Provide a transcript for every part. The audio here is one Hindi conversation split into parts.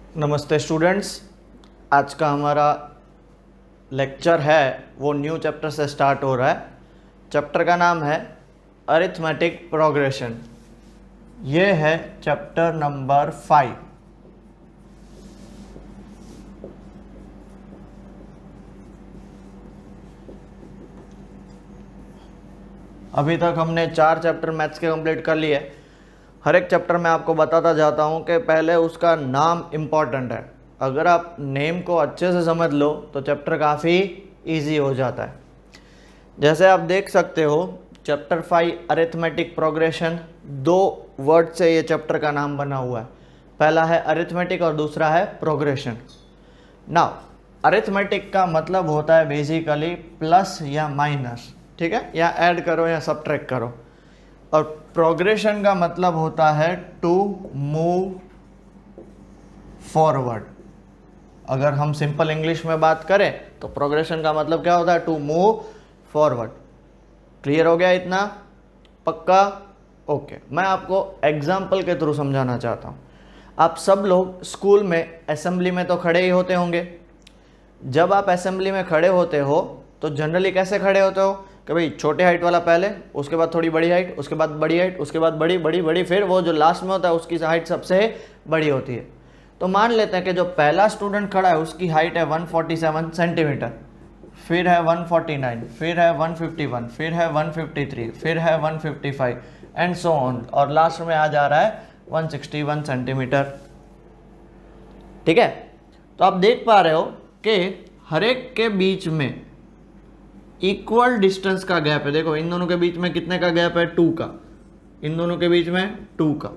नमस्ते स्टूडेंट्स। आज का हमारा लेक्चर है वो न्यू चैप्टर से स्टार्ट हो रहा है। चैप्टर का नाम है अरिथमेटिक प्रोग्रेशन। ये है चैप्टर नंबर 5। अभी तक हमने 4 चैप्टर मैथ्स के कंप्लीट कर लिए। हर एक चैप्टर में आपको बताता जाता हूँ कि पहले उसका नाम इम्पॉर्टेंट है। अगर आप नेम को अच्छे से समझ लो तो चैप्टर काफ़ी इजी हो जाता है। जैसे आप देख सकते हो चैप्टर 5 अरिथमेटिक प्रोग्रेशन, 2 वर्ड से ये चैप्टर का नाम बना हुआ है। पहला है अरिथमेटिक और दूसरा है प्रोग्रेशन। नाउ अरिथमेटिक का मतलब होता है बेसिकली प्लस या माइनस, ठीक है, या ऐड करो या सब्ट्रैक्ट करो। और प्रोग्रेशन का मतलब होता है टू मूव फॉरवर्ड। अगर हम सिंपल इंग्लिश में बात करें तो प्रोग्रेशन का मतलब क्या होता है? To move forward. क्लियर हो गया इतना? पक्का? ओके। मैं आपको एग्जाम्पल के थ्रू समझाना चाहता हूँ। आप सब लोग स्कूल में असेंबली में तो खड़े ही होते होंगे। जब आप असेंबली में खड़े होते हो तो जनरली कैसे खड़े होते हो कि भाई छोटे हाइट वाला पहले, उसके बाद थोड़ी बड़ी हाइट, उसके बाद बड़ी हाइट, उसके बाद बड़ी बड़ी बड़ी, फिर वो जो लास्ट में होता है उसकी हाइट सबसे बड़ी होती है। तो मान लेते हैं कि जो पहला स्टूडेंट खड़ा है उसकी हाइट है 147 सेंटीमीटर, फिर है 149, फिर है 151, फिर है 153, फिर है 155 एंड सो ऑन, और लास्ट में आ जा रहा है 161 सेंटीमीटर। ठीक है, तो आप देख पा रहे हो कि हर एक के बीच में इक्वल डिस्टेंस का गैप है। देखो इन दोनों के बीच में कितने का गैप है? 2 का। इन दोनों के बीच में 2 का,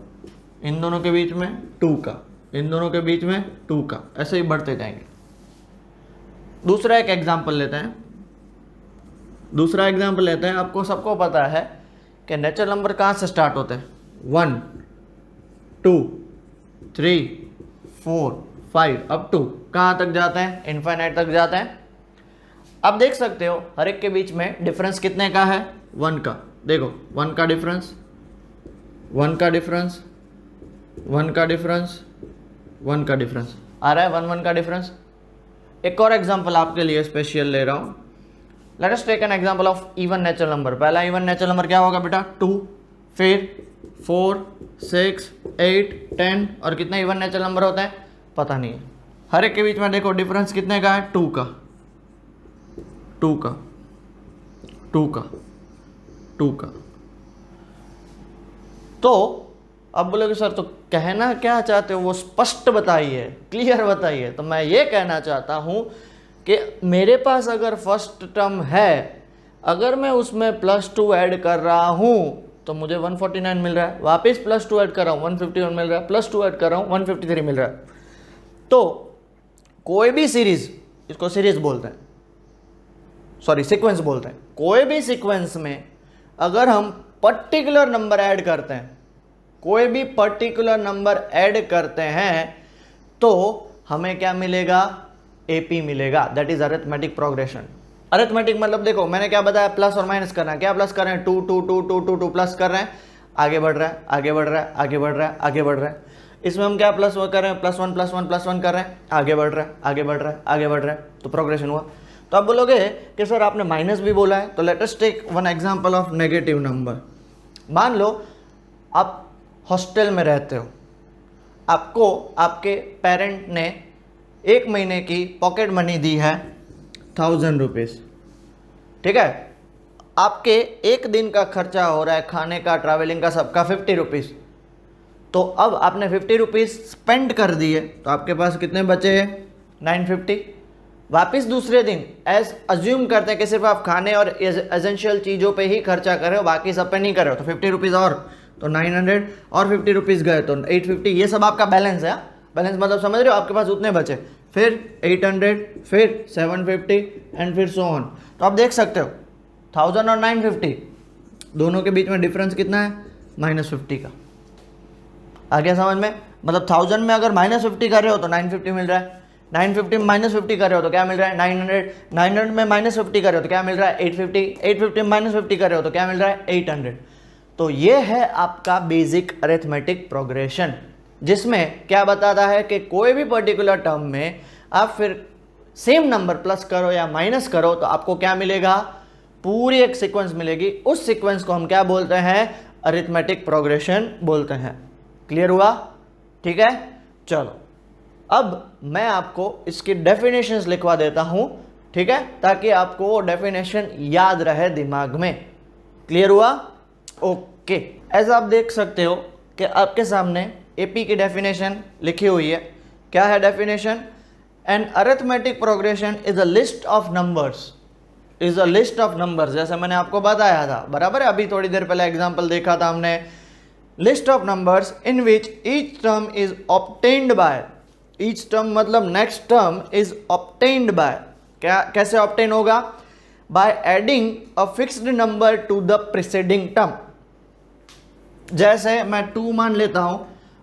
इन दोनों के बीच में 2 का, इन दोनों के बीच में 2 का, ऐसे ही बढ़ते जाएंगे। दूसरा एक एग्जांपल लेते हैं। आपको सबको पता है कि नेचुरल नंबर कहाँ से स्टार्ट होते हैं? 1 2 3 4 5 अप टू कहाँ तक जाते हैं? इनफाइनाइट तक जाते हैं। आप देख सकते हो हर एक के बीच में डिफरेंस कितने का है? 1 का। देखो 1 का डिफरेंस, 1 का डिफरेंस, 1 का डिफरेंस, 1 का डिफरेंस आ रहा है, 1 का डिफरेंस। एक और एग्जांपल आपके लिए स्पेशल ले रहा हूं। Let us take an example of even natural number. पहला इवन नेचुरल नंबर क्या होगा बेटा? 2, फिर 4 6 8 10, और कितने इवन नेचुरल नंबर होते हैं पता नहीं है। हर एक के बीच में देखो डिफरेंस कितने का है? 2 का, 2 का, 2 का, 2 का। तो अब बोलोगे सर तो कहना क्या चाहते हो, वो स्पष्ट बताइए, क्लियर बताइए। तो मैं ये कहना चाहता हूं कि मेरे पास अगर फर्स्ट टर्म है, अगर मैं उसमें +2 ऐड कर रहा हूं तो मुझे 149 मिल रहा है, वापस +2 ऐड कर रहा हूं 151 मिल रहा है, +2 ऐड कर रहा हूं 153 मिल रहा है। तो कोई भी सीरीज, इसको सीरीज बोलते हैं, सॉरी सीक्वेंस बोलते हैं। कोई भी सीक्वेंस में अगर हम पर्टिकुलर नंबर ऐड करते हैं, कोई भी पर्टिकुलर नंबर ऐड करते हैं तो हमें क्या मिलेगा? एपी मिलेगा। That is arithmetic progression. Arithmetic मतलब देखो मैंने क्या बताया, प्लस और माइनस करना है। क्या प्लस कर रहे हैं? 2 2 2 2 2 2 प्लस कर रहे हैं, आगे बढ़ रहा है, आगे बढ़ रहा है, आगे बढ़ रहा है, आगे बढ़ रहा है। इसमें हम क्या प्लस कर रहे हैं? +1 +1 +1 कर रहे हैं, आगे बढ़ रहा है, आगे बढ़ रहा है, आगे बढ़ रहा है, तो प्रोग्रेशन हुआ। तो आप बोलोगे कि सर आपने माइनस भी बोला है, तो let us take one example of negative number. मान लो आप हॉस्टल में रहते हो, आपको आपके पेरेंट ने 1 महीने की पॉकेट मनी दी है 1000 रुपीज़, ठीक है। आपके एक दिन का खर्चा हो रहा है खाने का, ट्रैवलिंग का, सबका 50 रुपीज़। तो अब आपने 50 रुपीज़ स्पेंड कर दिए, तो आपके पास कितने बचे हैं? 950। वापस दूसरे दिन एज अज्यूम करते हैं कि सिर्फ आप खाने और एसेंशियल चीज़ों पे ही खर्चा कर रहे हो, बाकी सब पे नहीं कर रहे हो, तो 50 रुपीज़ और, तो 900 और 50 रुपीज़ गए तो 850। ये सब आपका बैलेंस है। बैलेंस मतलब समझ रहे हो, आपके पास उतने बचे, फिर 800, फिर 750 एंड फिर सो ऑन। तो आप देख सकते हो 1000 और 950 दोनों के बीच में डिफरेंस कितना है? -50 का। आ गया समझ में? मतलब 1000 में अगर -50 कर रहे हो तो 950 मिल रहा है, 950 में -50 कर रहे हो तो क्या मिल रहा है? 900, 900 में -50 कर रहे हो तो क्या मिल रहा है? 850, 850 में -50 कर रहे हो तो क्या मिल रहा है? 800। तो ये है आपका बेसिक अरिथमेटिक प्रोग्रेशन। जिसमें क्या बताता है कि कोई भी पर्टिकुलर टर्म में आप फिर सेम नंबर प्लस करो या माइनस करो तो आपको क्या मिलेगा, पूरी एक सीक्वेंस मिलेगी। उस सीक्वेंस को हम क्या बोलते हैं, अरिथमेटिक प्रोग्रेशन बोलते हैं। क्लियर हुआ? ठीक है, चलो अब मैं आपको इसकी डेफिनेशंस लिखवा देता हूं, ठीक है, ताकि आपको वो डेफिनेशन याद रहे दिमाग में। क्लियर हुआ? ओके, ऐसा आप देख सकते हो कि आपके सामने एपी की डेफिनेशन लिखी हुई है। क्या है definition? An arithmetic progression is a list of numbers, is a list of numbers, जैसे मैंने आपको बताया था, बराबर है, अभी थोड़ी देर पहले एग्जांपल देखा था हमने। List of numbers in which each term is obtained by, each term मतलब next term is obtained by, क्या कैसे ऑब्टेन होगा, by adding a fixed number to the preceding term. जैसे मैं 2 मान लेता हूं,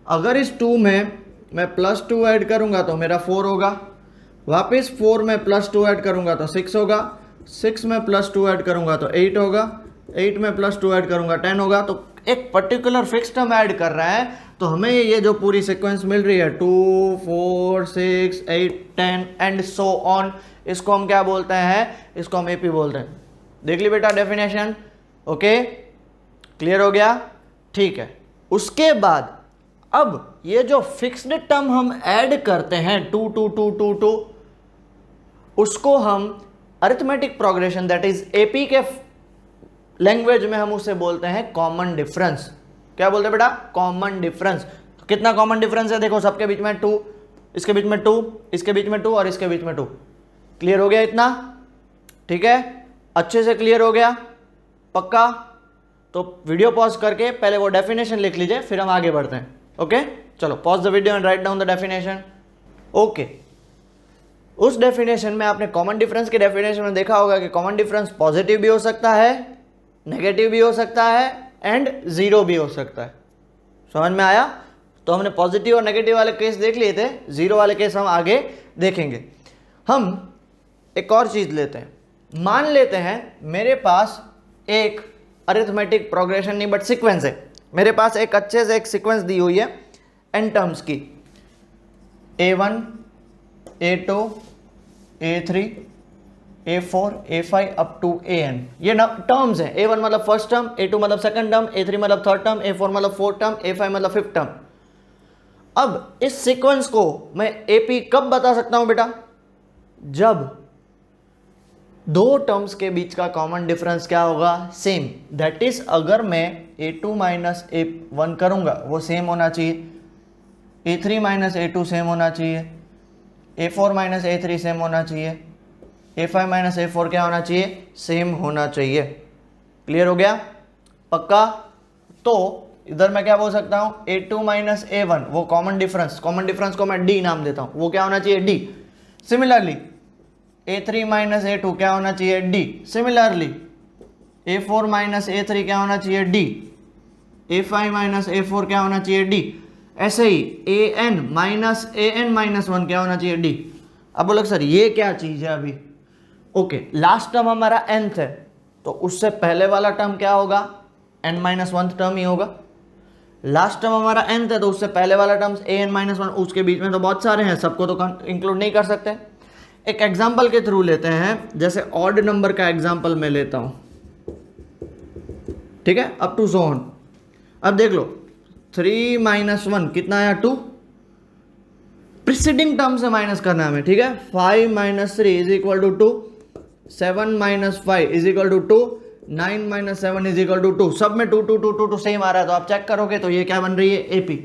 अगर इस 2 में मैं +2 ऐड करूंगा तो मेरा 4 होगा, वापस 4 में +2 ऐड करूंगा तो 6 होगा, 6 में +2 ऐड करूंगा तो 8 होगा, 8 में +2 ऐड करूंगा 10 होगा। तो एक पर्टिकुलर फिक्स टर्म ऐड कर रहा है, तो हमें ये जो पूरी सीक्वेंस मिल रही है 2 4 6 8 10 एंड सो ऑन, इसको हम क्या बोलते हैं, इसको हम एपी बोलते हैं। देख ली बेटा डेफिनेशन? ओके, क्लियर हो गया? ठीक है, उसके बाद अब ये जो फिक्स्ड टर्म हम ऐड करते हैं 2 2 2 2 2, उसको हम arithmetic progression that is AP के लैंग्वेज में हम उसे बोलते हैं कॉमन डिफरेंस। क्या बोलते हैं बेटा? Common difference. तो कितना कॉमन डिफरेंस है, देखो सबके बीच में 2, इसके बीच में 2, इसके बीच में 2 और इसके बीच में 2। क्लियर हो गया इतना? ठीक है, अच्छे से क्लियर हो गया? पक्का? तो वीडियो पॉज करके पहले वो डेफिनेशन लिख लीजिए, फिर हम आगे बढ़ते हैं। ओके, चलो pause the video and write down the definition. Okay, उस डेफिनेशन में आपने कॉमन डिफरेंस के डेफिनेशन में देखा होगा कि कॉमन डिफरेंस पॉजिटिव भी हो सकता है, नेगेटिव भी हो सकता है एंड जीरो भी हो सकता है। समझ में आया? तो हमने पॉजिटिव और नेगेटिव वाले केस देख लिए थे, जीरो वाले केस हम आगे देखेंगे। हम एक और चीज लेते हैं, मान लेते हैं मेरे पास एक अरिथमेटिक प्रोग्रेशन नहीं बट सीक्वेंस है, मेरे पास एक अच्छे से एक सीक्वेंस दी हुई है n टर्म्स की, a1 a2 a3 a4 a5 up to an। ये टर्म्स हैं, a1 मतलब फर्स्ट टर्म, a2 मतलब सेकंड टर्म, a3 मतलब थर्ड टर्म, a4 मतलब फोर्थ टर्म, a5 मतलब फिफ्थ टर्म। अब इस सीक्वेंस को मैं AP कब बता सकता हूं बेटा? जब दो टर्म्स के बीच का कॉमन डिफरेंस क्या होगा, सेम। दैट इज अगर मैं a2 माइनस a1 करूंगा वो सेम होना चाहिए, a3 माइनस a2 सेम होना चाहिए, a4 माइनस a3 सेम होना चाहिए, a5 माइनस a4 क्या होना चाहिए, सेम होना चाहिए। क्लियर हो गया? पक्का? तो इधर मैं क्या बोल सकता हूं, a2 माइनस a1 वो कॉमन डिफरेंस को मैं d नाम देता हूं, वो क्या होना चाहिए, d। Similarly a3 minus a2 क्या होना चाहिए, d। Similarly a4 minus a3 क्या होना चाहिए, d। a5 माइनस a4 क्या होना चाहिए, d। ऐसे ही an माइनस 1 क्या होना चाहिए, d। अब बोलो सर ये क्या चीज है अभी? ओके, लास्ट टर्म हमारा nth है, तो उससे पहले वाला टर्म क्या होगा, n माइनस 1 टर्म ही होगा। लास्ट टर्म हमारा nth है, तो उससे पहले वाला टर्म an माइनस 1, उसके बीच में तो बहुत सारे हैं, सबको तो इंक्लूड नहीं कर सकते। एक एग्जाम्पल के थ्रू लेते हैं, जैसे ऑड नंबर का एग्जाम्पल मैं लेता हूं, ठीक है, अप टू सो ऑन। अब देख लो 3 माइनस 1 कितना आया, 2। प्रीसीडिंग टर्म से माइनस करना है हमें, ठीक है। 5 minus 3 is equal to 2, 7 minus 5 is equal to 2, 9 minus 7 is equal to 2। सब में 2 2 2 2 2 सेम आ रहा है, तो आप चेक करोगे तो ये क्या बन रही है, एपी।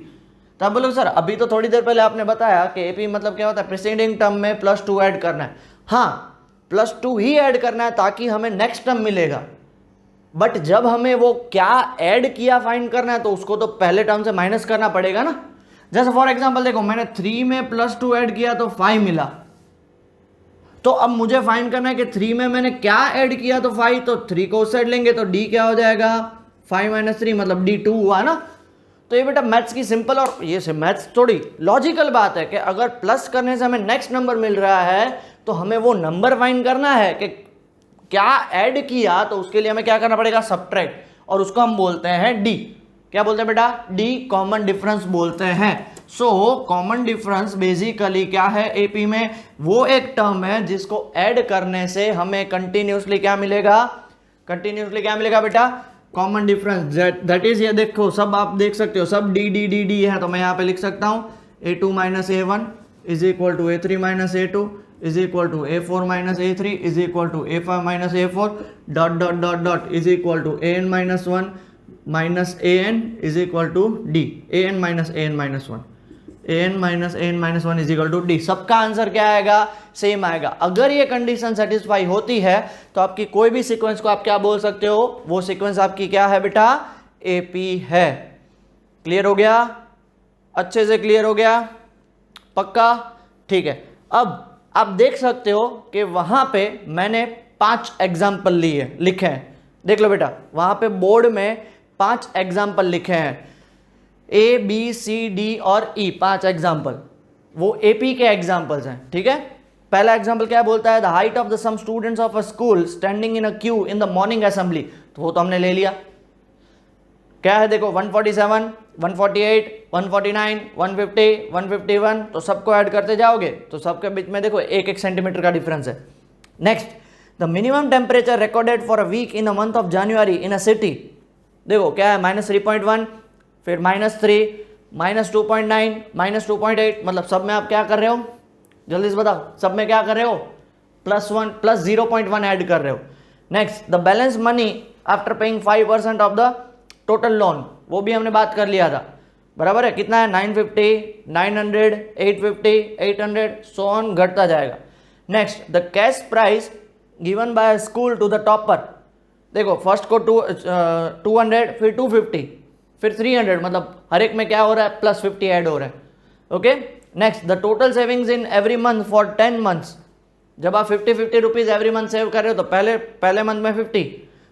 तो आप बोलो सर अभी तो थोड़ी देर पहले आपने बताया कि एपी मतलब क्या होता है, प्रीसीडिंग टर्म में +2 ऐड करना है। हाँ, +2 ही ऐड करना है ताकि हमें नेक्स्ट टर्म मिलेगा, बट जब हमें वो क्या ऐड किया फाइंड करना है तो उसको तो पहले टर्म से माइनस करना पड़ेगा ना। जैसे फॉर एग्जांपल देखो, मैंने 3 में +2 ऐड किया तो 5 मिला, तो अब मुझे फाइंड करना है कि 3 में मैंने क्या ऐड किया तो 5, तो 3 को उस साइड लेंगे तो d क्या हो जाएगा, 5 माइनस 3 मतलब d2 हुआ ना। तो ये बेटा मैथ्स की सिंपल, और ये से मैथ्स थोड़ी लॉजिकल बात है कि अगर प्लस करने से हमें नेक्स्ट नंबर मिल रहा है तो हमें वो नंबर फाइंड करना है कि क्या ऐड किया, तो उसके लिए हमें क्या करना पड़ेगा, सब्ट्रैक्ट, और उसको हम बोलते हैं डी। क्या बोलते हैं बेटा, डी कॉमन डिफरेंस बोलते हैं। सो कॉमन डिफरेंस बेसिकली क्या है एपी में, वो एक टर्म है जिसको ऐड करने से हमें कंटिन्यूसली क्या मिलेगा, कंटिन्यूसली क्या मिलेगा बेटा, कॉमन डिफरेंस। दैट इज, ये देखो सब आप देख सकते हो, सब डी डी डी डी है, तो मैं यहाँ पे लिख सकता हूँ a2 minus a1 is equal to a3 minus a2 is equal to a4 minus a3 is equal to a5 minus a4 dot dot dot dot is equal to an minus 1 minus an is equal to d, an minus an minus 1, an minus an minus 1 is equal to d। सबका आंसर क्या आएगा, सेम आएगा। अगर ये कंडीशन सेटिस्फाई होती है तो आपकी कोई भी सीक्वेंस को आप क्या बोल सकते हो, वो सीक्वेंस आपकी क्या है बेटा, एपी है। क्लियर हो गया, अच्छे से क्लियर हो गया, पक्का, ठीक है। अब आप देख सकते हो कि वहां पे मैंने 5 एग्जाम्पल लिए लिखे हैं, देख लो बेटा, वहां पे बोर्ड में 5 एग्जाम्पल लिखे हैं, ए बी सी डी और ई, 5 एग्जाम्पल, वो एपी के एग्जाम्पल्स हैं, ठीक है। पहला एग्जाम्पल क्या बोलता है, the height of the some students of a school standing in a queue in the morning assembly, तो वो तो हमने ले लिया। क्या है देखो, 147, 148, 149, 150, 151, तो सबको ऐड करते जाओगे तो सबके बीच में देखो 1-1 सेंटीमीटर का डिफरेंस है। Next, the minimum temperature recorded for a week in the month of January in a city, देखो क्या है, -3.1, फिर -3, -2.9, -2.8, मतलब सब में आप क्या कर रहे हो, जल्दी से बताओ, सब में क्या कर रहे हो, +1 + 0.1 ऐड कर रहे हो। Next, the balance money after paying 5% of the total loan, वो भी हमने बात कर लिया था, बराबर है, कितना है, 950, 900, 850, 800, सो ऑन घटता जाएगा। Next, the cash prize given by school to the topper, देखो फर्स्ट को 200, फिर 250, फिर 300, मतलब हर एक में क्या हो रहा है, +50 ऐड हो रहा है, okay. Next, the total savings in every month for 10 months, जब आप 50 रुपीज एवरी मंथ सेव कर रहे हो तो पहले मंथ में 50,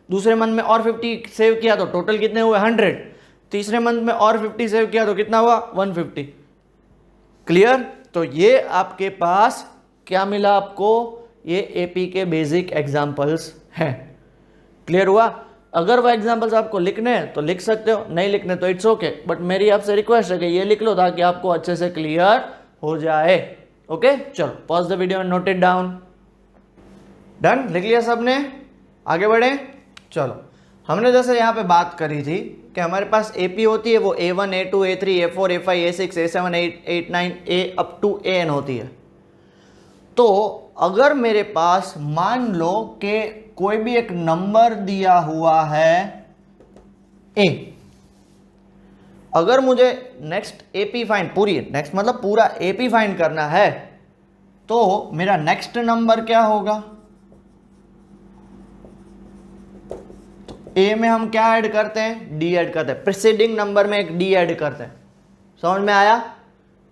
दूसरे मंथ में और 50 सेव किया तो टोटल कितने हुए, 100, तीसरे मंथ में और 50 सेव किया तो कितना हुआ, 150। क्लियर, तो ये आपके पास क्या मिला आपको, ये एपी के बेसिक एग्जांपल्स हैं। क्लियर हुआ, अगर वो एग्जांपल्स आपको लिखने हैं तो लिख सकते हो, नहीं लिखने तो इट्स ओके, बट मेरी आपसे रिक्वेस्ट है कि ये लिख लो ताकि आपको अच्छे से क्लियर हो जाए। ओके, चलो pause the video and note it down. Done, लिख लिया सबने, आगे बढ़े। चलो, हमने जैसे यहाँ पे बात करी थी कि हमारे पास एपी होती है, वो A1, A2, A3, A4, A5, A6, A7, A8, 9, A up to AN होती है। तो अगर मेरे पास मान लो कि कोई भी एक नंबर दिया हुआ है A, अगर मुझे नेक्स्ट एपी फाइंड, पूरी नेक्स्ट मतलब पूरा एपी फाइंड करना है, तो मेरा नेक्स्ट नंबर क्या होगा, ए में हम क्या ऐड करते हैं, डी ऐड करते हैं, प्रीसीडिंग नंबर में एक डी ऐड करते हैं, समझ में आया।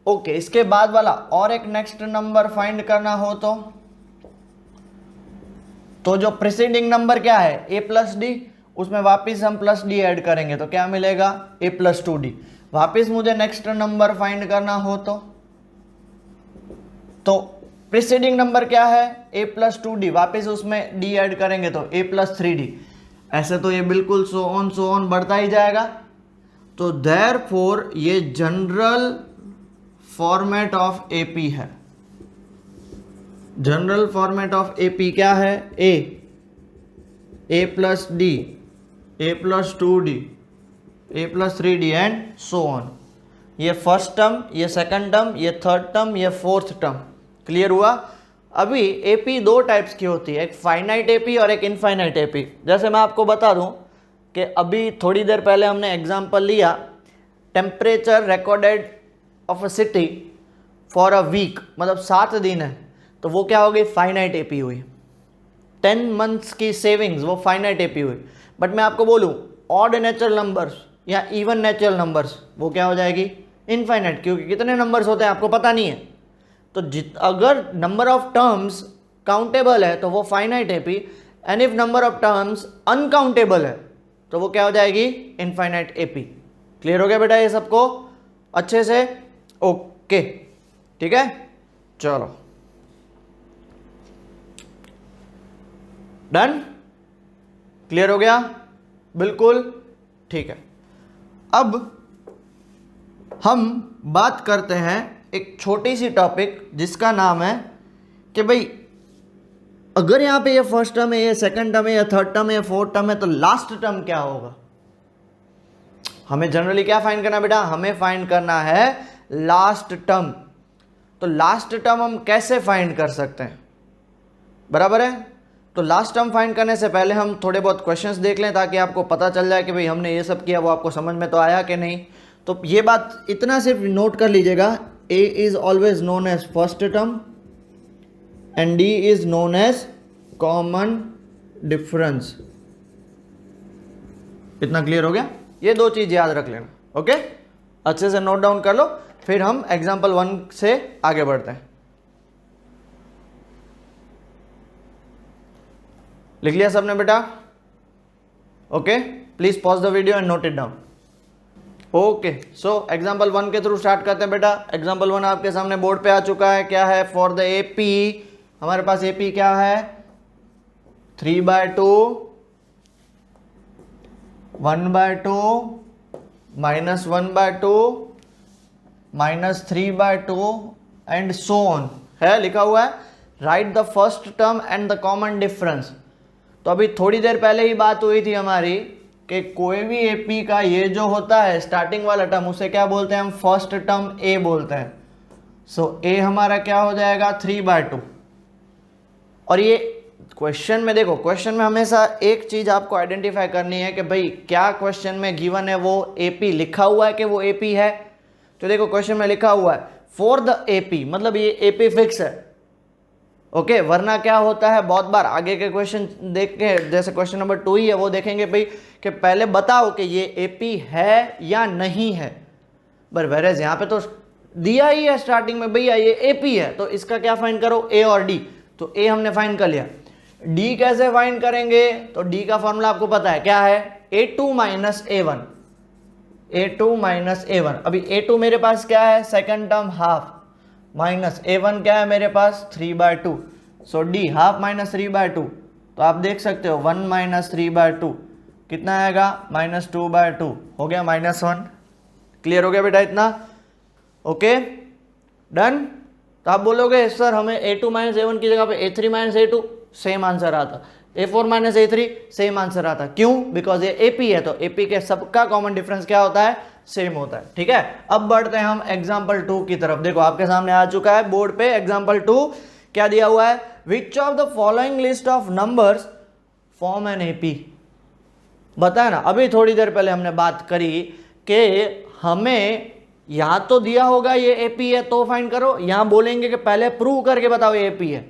ओके, इसके बाद वाला और एक नेक्स्ट नंबर फाइंड करना हो तो जो प्रीसीडिंग नंबर क्या है, ए प्लस डी, उसमें वापिस हम प्लस डी ऐड करेंगे तो क्या मिलेगा, ए प्लस 2d। वापिस मुझे नेक्स्ट नंबर फाइंड करना हो तो प्रीसीडिंग नंबर क्या है, ए प्लस 2d, वापिस उसमें डी ऐड करेंगे तो ए प्लस 3d। ऐसे तो ये बिल्कुल सो ऑन बढ़ता ही जाएगा। तो देयरफॉर ये जनरल फॉर्मेट ऑफ एपी है। जनरल फॉर्मेट ऑफ एपी क्या है, A plus D, A plus 2d, A plus 3d and so on. ये फर्स्ट टर्म, ये सेकंड टर्म, ये थर्ड टर्म, ये फोर्थ टर्म। क्लियर हुआ। अभी एपी 2 टाइप्स की होती है, एक फाइनाइट एपी और एक इनफाइनाइट एपी। जैसे मैं आपको बता दूं कि अभी थोड़ी देर पहले हमने एग्जांपल लिया, temperature recorded of a city for a week, मतलब 7 दिन है, तो वो क्या हो गई, फाइनाइट एपी हुई। 10 मंथ्स की सेविंग्स, वो फाइनाइट एपी हुई। बट मैं आपको बोलूं ऑड नेचुरल नंबर्स या इवन नेचुरल नंबर्स, वो क्या हो जाएगी, इनफाइनाइट, क्योंकि कितने नंबर्स होते हैं आपको पता नहीं है। तो अगर नंबर ऑफ टर्म्स काउंटेबल है तो वो finite AP, and if number of terms uncountable है तो वो क्या हो जाएगी, इनफाइनाइट एपी। क्लियर हो गया बेटा ये सबको अच्छे से, ओके, ठीक है। चलो डन, क्लियर हो गया, बिल्कुल ठीक है। अब हम बात करते हैं एक छोटी सी टॉपिक जिसका नाम है कि भाई अगर यहाँ पे ये फर्स्ट टर्म है, ये सेकंड टर्म है, या थर्ड टर्म है, या फोर्थ टर्म है, तो लास्ट टर्म क्या होगा। हमें जनरली क्या फाइंड करना है बेटा, हमें फाइंड करना है लास्ट टर्म। तो लास्ट टर्म हम कैसे फाइंड कर सकते हैं, बराबर है। तो लास्ट टर्म फाइंड करने से पहले हम थोड़े बहुत क्वेश्चंस देख लें ताकि आपको पता चल जाए कि भाई हमने ये सब किया वो आपको समझ में तो आया कि नहीं। तो ये बात इतना सिर्फ नोट कर लीजिएगा, A is always known as first term and D is known as common difference. इतना क्लियर हो गया, ये दो चीज याद रख लेना, ओके। अच्छे से नोट डाउन कर लो, फिर हम एग्जाम्पल 1 से आगे बढ़ते हैं। लिख लिया सबने बेटा, okay. Please pause the video and note it down. Okay, so example 1 के थ्रू स्टार्ट करते हैं बेटा। एग्जाम्पल 1 आपके सामने बोर्ड पे आ चुका है। क्या है, फॉर द एपी, हमारे पास एपी क्या है, 3/2, 1/2, -1/2, -3/2 एंड सो ऑन है, लिखा हुआ है। Right the first term and the common difference. तो अभी थोड़ी देर पहले ही बात हुई थी हमारी कि कोई भी एपी का ये जो होता है स्टार्टिंग वाला टर्म, उसे क्या बोलते हैं हम, फर्स्ट टर्म ए बोलते हैं। सो ए हमारा क्या हो जाएगा, 3/2। और ये क्वेश्चन में देखो, क्वेश्चन में हमेशा एक चीज आपको आइडेंटिफाई करनी है कि भाई क्या क्वेश्चन में गिवन है वो एपी लिखा हुआ है कि वो एपी है। तो देखो क्वेश्चन में लिखा हुआ है फॉर द एपी, मतलब ये एपी फिक्स है, ओके। वरना क्या होता है, बहुत बार आगे के क्वेश्चन देख के, जैसे क्वेश्चन नंबर 2 ही है, वो देखेंगे भाई कि पहले बताओ कि ये एपी है या नहीं है। पर वेरेज यहाँ पे तो दिया ही है स्टार्टिंग में, भैया ये एपी है, तो इसका क्या फाइंड करो, ए और डी। तो ए हमने फाइंड कर लिया, डी कैसे फाइंड करेंगे। तो डी का फॉर्मूला आपको पता है क्या है, a2 minus a1, a2 minus a1। अभी a2 मेरे पास क्या है, second term half, minus a1 क्या है मेरे पास, 3/2। सो डी हाफ माइनस 3/2, तो आप देख सकते हो 1 माइनस 3/2 कितना आएगा, -2/2, हो गया -1। क्लियर हो गया बेटा इतना, ओके डन। तो आप बोलोगे सर हमें a2 माइनस a1 की जगह पे a3 minus a2, same answer आता, a4 minus a3 same answer आता। क्यों, बिकॉज ये एपी है, तो एपी के सबका कॉमन डिफरेंस क्या होता है, सेम होता है, ठीक है। अब बढ़ते हैं हम एग्जाम्पल 2 की तरफ। देखो आपके सामने आ चुका है बोर्ड पे एग्जाम्पल 2, क्या दिया हुआ है, which of the following list of numbers form an AP. बताया ना, अभी थोड़ी देर पहले हमने बात करी कि हमें यहां तो दिया होगा ये एपी है तो फाइंड करो, यहां बोलेंगे कि पहले प्रूव करके बताओ ये एपी है,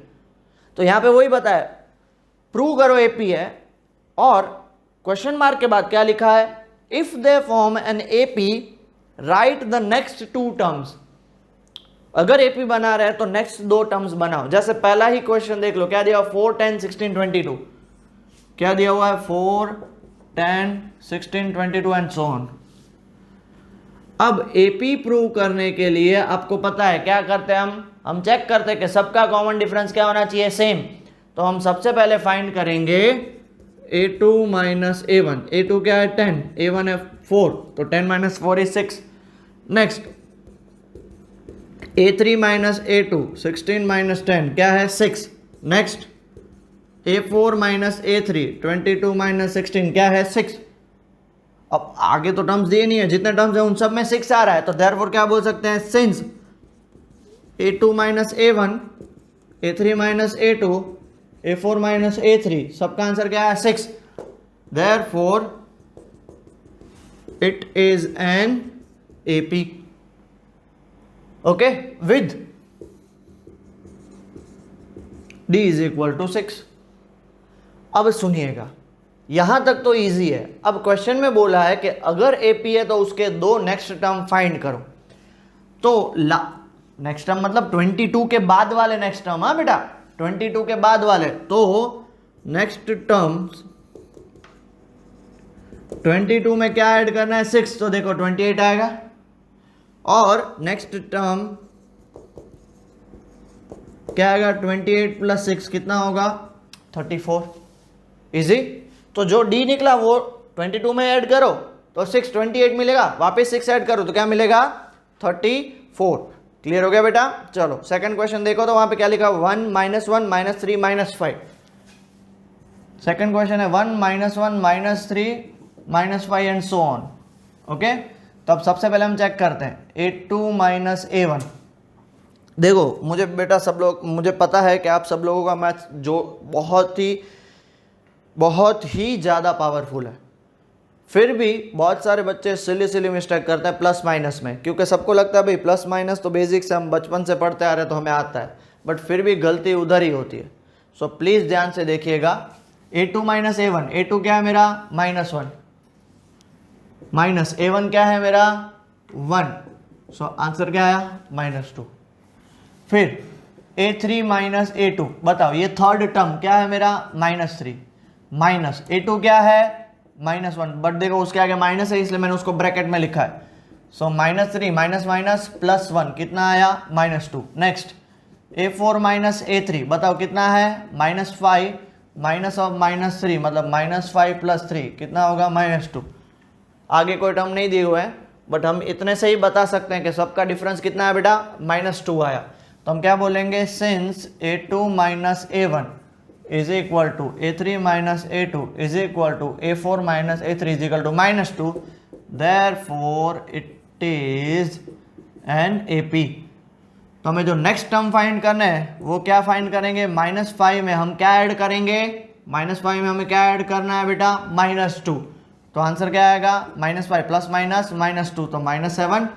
तो यहां पे वही बताया, प्रूव करो एपी है। और क्वेश्चन मार्क के बाद क्या लिखा है, if they form an AP right the next 2 terms. अगर एपी बना रहे तो नेक्स्ट 2 टर्म्स बनाओ। जैसे पहला ही क्वेश्चन देख लो, क्या दिया, 4, 10, 16, 22, क्या दिया हुआ है, 4, 10, 16, 22 एंड सो ऑन। अब एपी प्रूव करने के लिए आपको पता है क्या करते हैं हम चेक करते हैं कि सबका कॉमन डिफरेंस क्या होना चाहिए, सेम। तो हम सबसे पहले फाइंड करेंगे a2 माइनस a1, a2 क्या है 10, a1 है 4, तो 10 minus 4 is 6। Next a3 minus a2, 16 minus 10 क्या है 6। Next a4 minus a3, 22 minus 16 क्या है 6। अब आगे तो टर्म्स दिए नहीं है, जितने टर्म्स हैं उन सब में 6 आ रहा है, तो देयरफॉर क्या बोल सकते हैं, since a2 minus a1, a3 minus a2, a4 minus a3, सबका आंसर क्या है 6। Therefore it is an AP, okay, with d is equal to 6। अब सुनिएगा, यहां तक तो इजी है। अब क्वेश्चन में बोला है कि अगर एपी है तो उसके 2 नेक्स्ट टर्म फाइंड करो। तो नेक्स्ट टर्म मतलब 22 के बाद वाले नेक्स्ट टर्म, हाँ बेटा 22 के बाद वाले। तो नेक्स्ट टर्म्स 22 में क्या ऐड करना है 6, तो देखो 28 आएगा। और नेक्स्ट टर्म क्या आएगा, 28 प्लस 6 कितना होगा 34। इजी। तो जो डी निकला वो 22 में ऐड करो तो 6 28 मिलेगा, वापस 6 ऐड करो तो क्या मिलेगा 34। क्लियर हो गया बेटा। चलो सेकंड क्वेश्चन देखो तो वहां पे क्या लिखा, 1 -1 -3 -5। सेकंड क्वेश्चन है 1 -1 -3 -5 एंड सो ऑन। ओके, तो अब सबसे पहले हम चेक करते हैं A2 -A1। देखो मुझे बेटा सब लोग, मुझे पता है कि आप सब लोगों का मैथ जो बहुत ही ज़्यादा पावरफुल है, फिर भी बहुत सारे बच्चे सिली मिस्टेक करते हैं प्लस माइनस में, क्योंकि सबको लगता है भाई प्लस माइनस तो बेसिक से हम बचपन से पढ़ते आ रहे तो हमें आता है, बट फिर भी गलती उधर ही होती है। सो प्लीज़ ध्यान से देखिएगा। A2 -A1, A2 क्या है मेरा -1, माइनस A1 क्या है मेरा 1, सो आंसर क्या आया -2। फिर A3 -A2, बताओ ये थर्ड टर्म क्या है मेरा -3, माइनस A2 क्या है -1, बट देखो उसके आगे माइनस है इसलिए मैंने उसको ब्रैकेट में लिखा है। सो -3 माइनस माइनस +1 कितना आया -2। नेक्स्ट A4 -A3, बताओ कितना है -5 माइनस ऑफ -3 मतलब -5 + 3 कितना होगा -2। आगे कोई टर्म नहीं दिए हुए हैं, बट हम इतने से ही बता सकते हैं कि सबका डिफरेंस कितना है बेटा -2 आया। तो हम क्या बोलेंगे, since A2 -A1 is equal to A3 -A2 is equal to A4 -A3 is equal to -2, therefore it is an AP। तो हमें जो नेक्स्ट टर्म फाइंड करना है वो क्या फाइंड करेंगे, -5 में हम क्या ऐड करेंगे, -5 में हमें क्या ऐड करना है बेटा -2। तो आंसर क्या आएगा -5 प्लस माइनस -2 तो -7,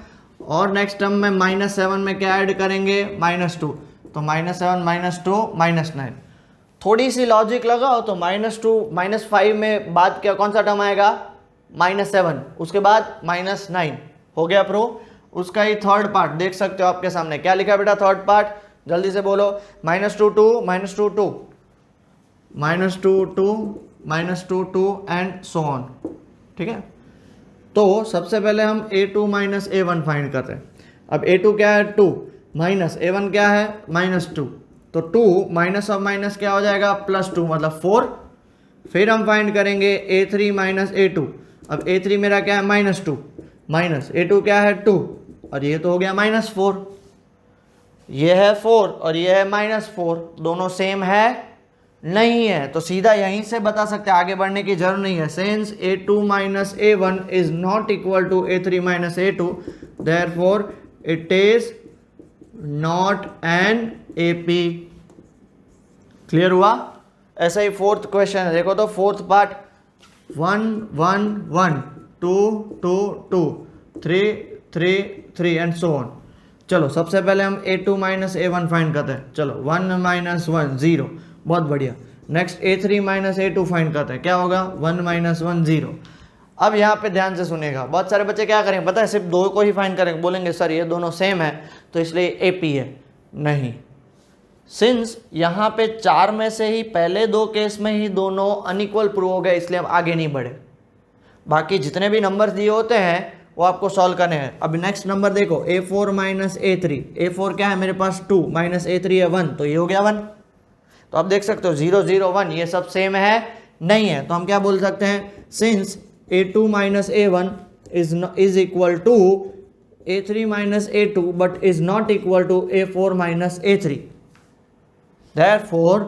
और नेक्स्ट टर्म में -7 में क्या ऐड करेंगे -2, तो -7 -2 -9। थोड़ी सी लॉजिक लगाओ तो -2 -5 में बाद क्या कौन सा टर्म आएगा -7, उसके बाद -9 हो गया प्रूव। उसका ही थर्ड पार्ट देख सकते हो आपके सामने, क्या लिखा बेटा थर्ड पार्ट, जल्दी से बोलो, -2 2 -2 2 -2 2 एंड सो ऑन। ठीक है, तो सबसे पहले हम A2 -A1 फाइंड करते हैं। अब A2 क्या है 2, माइनस A1 क्या है -2, तो 2 माइनस ऑफ माइनस क्या हो जाएगा +2 मतलब 4। फिर हम फाइंड करेंगे A3 -A2, अब A3 मेरा क्या है -2 माइनस A2 क्या है 2, और ये तो हो गया -4, ये है 4 और ये है -4, दोनों सेम है नहीं है, तो सीधा यहीं से बता सकते हैं, आगे बढ़ने की जरूरत नहीं है। Since A2 -A1 is not equal to A3 -A2, therefore it is not an AP। Clear हुआ। ऐसा ही फोर्थ क्वेश्चन है, देखो तो fourth part 1 1 1 2 2 2 3 3 3 and so on. चलो सबसे पहले हम A2 -A1 फाइंड करते हैं। चलो 1 -1 0, बहुत बढ़िया। नेक्स्ट A3 -A2 फाइंड करते हैं, क्या होगा 1 -1 0। अब यहाँ पे ध्यान से सुनेगा, बहुत सारे बच्चे क्या करेंगे पता है, सिर्फ दो को ही फाइंड करेंगे, बोलेंगे सर ये दोनों सेम है तो इसलिए AP है। नहीं, सिंस यहाँ पे 4 में से ही पहले 2 केस में ही दोनों अनइक्वल प्रूव हो गए, इसलिए हम आगे नहीं बढ़े। बाकी जितने भी नंबर दिए होते हैं वो आपको सॉल्व करने हैं। अब नेक्स्ट नंबर देखो A4 -A3, A4 क्या है मेरे पास 2 माइनस A3 है 1, तो ये हो गया 1। तो आप देख सकते हो 0 0 1 ये सब सेम है नहीं है, तो हम क्या बोल सकते हैं, since A2 -A1 is equal to A3 -A2 but is not equal to A4 -A3, therefore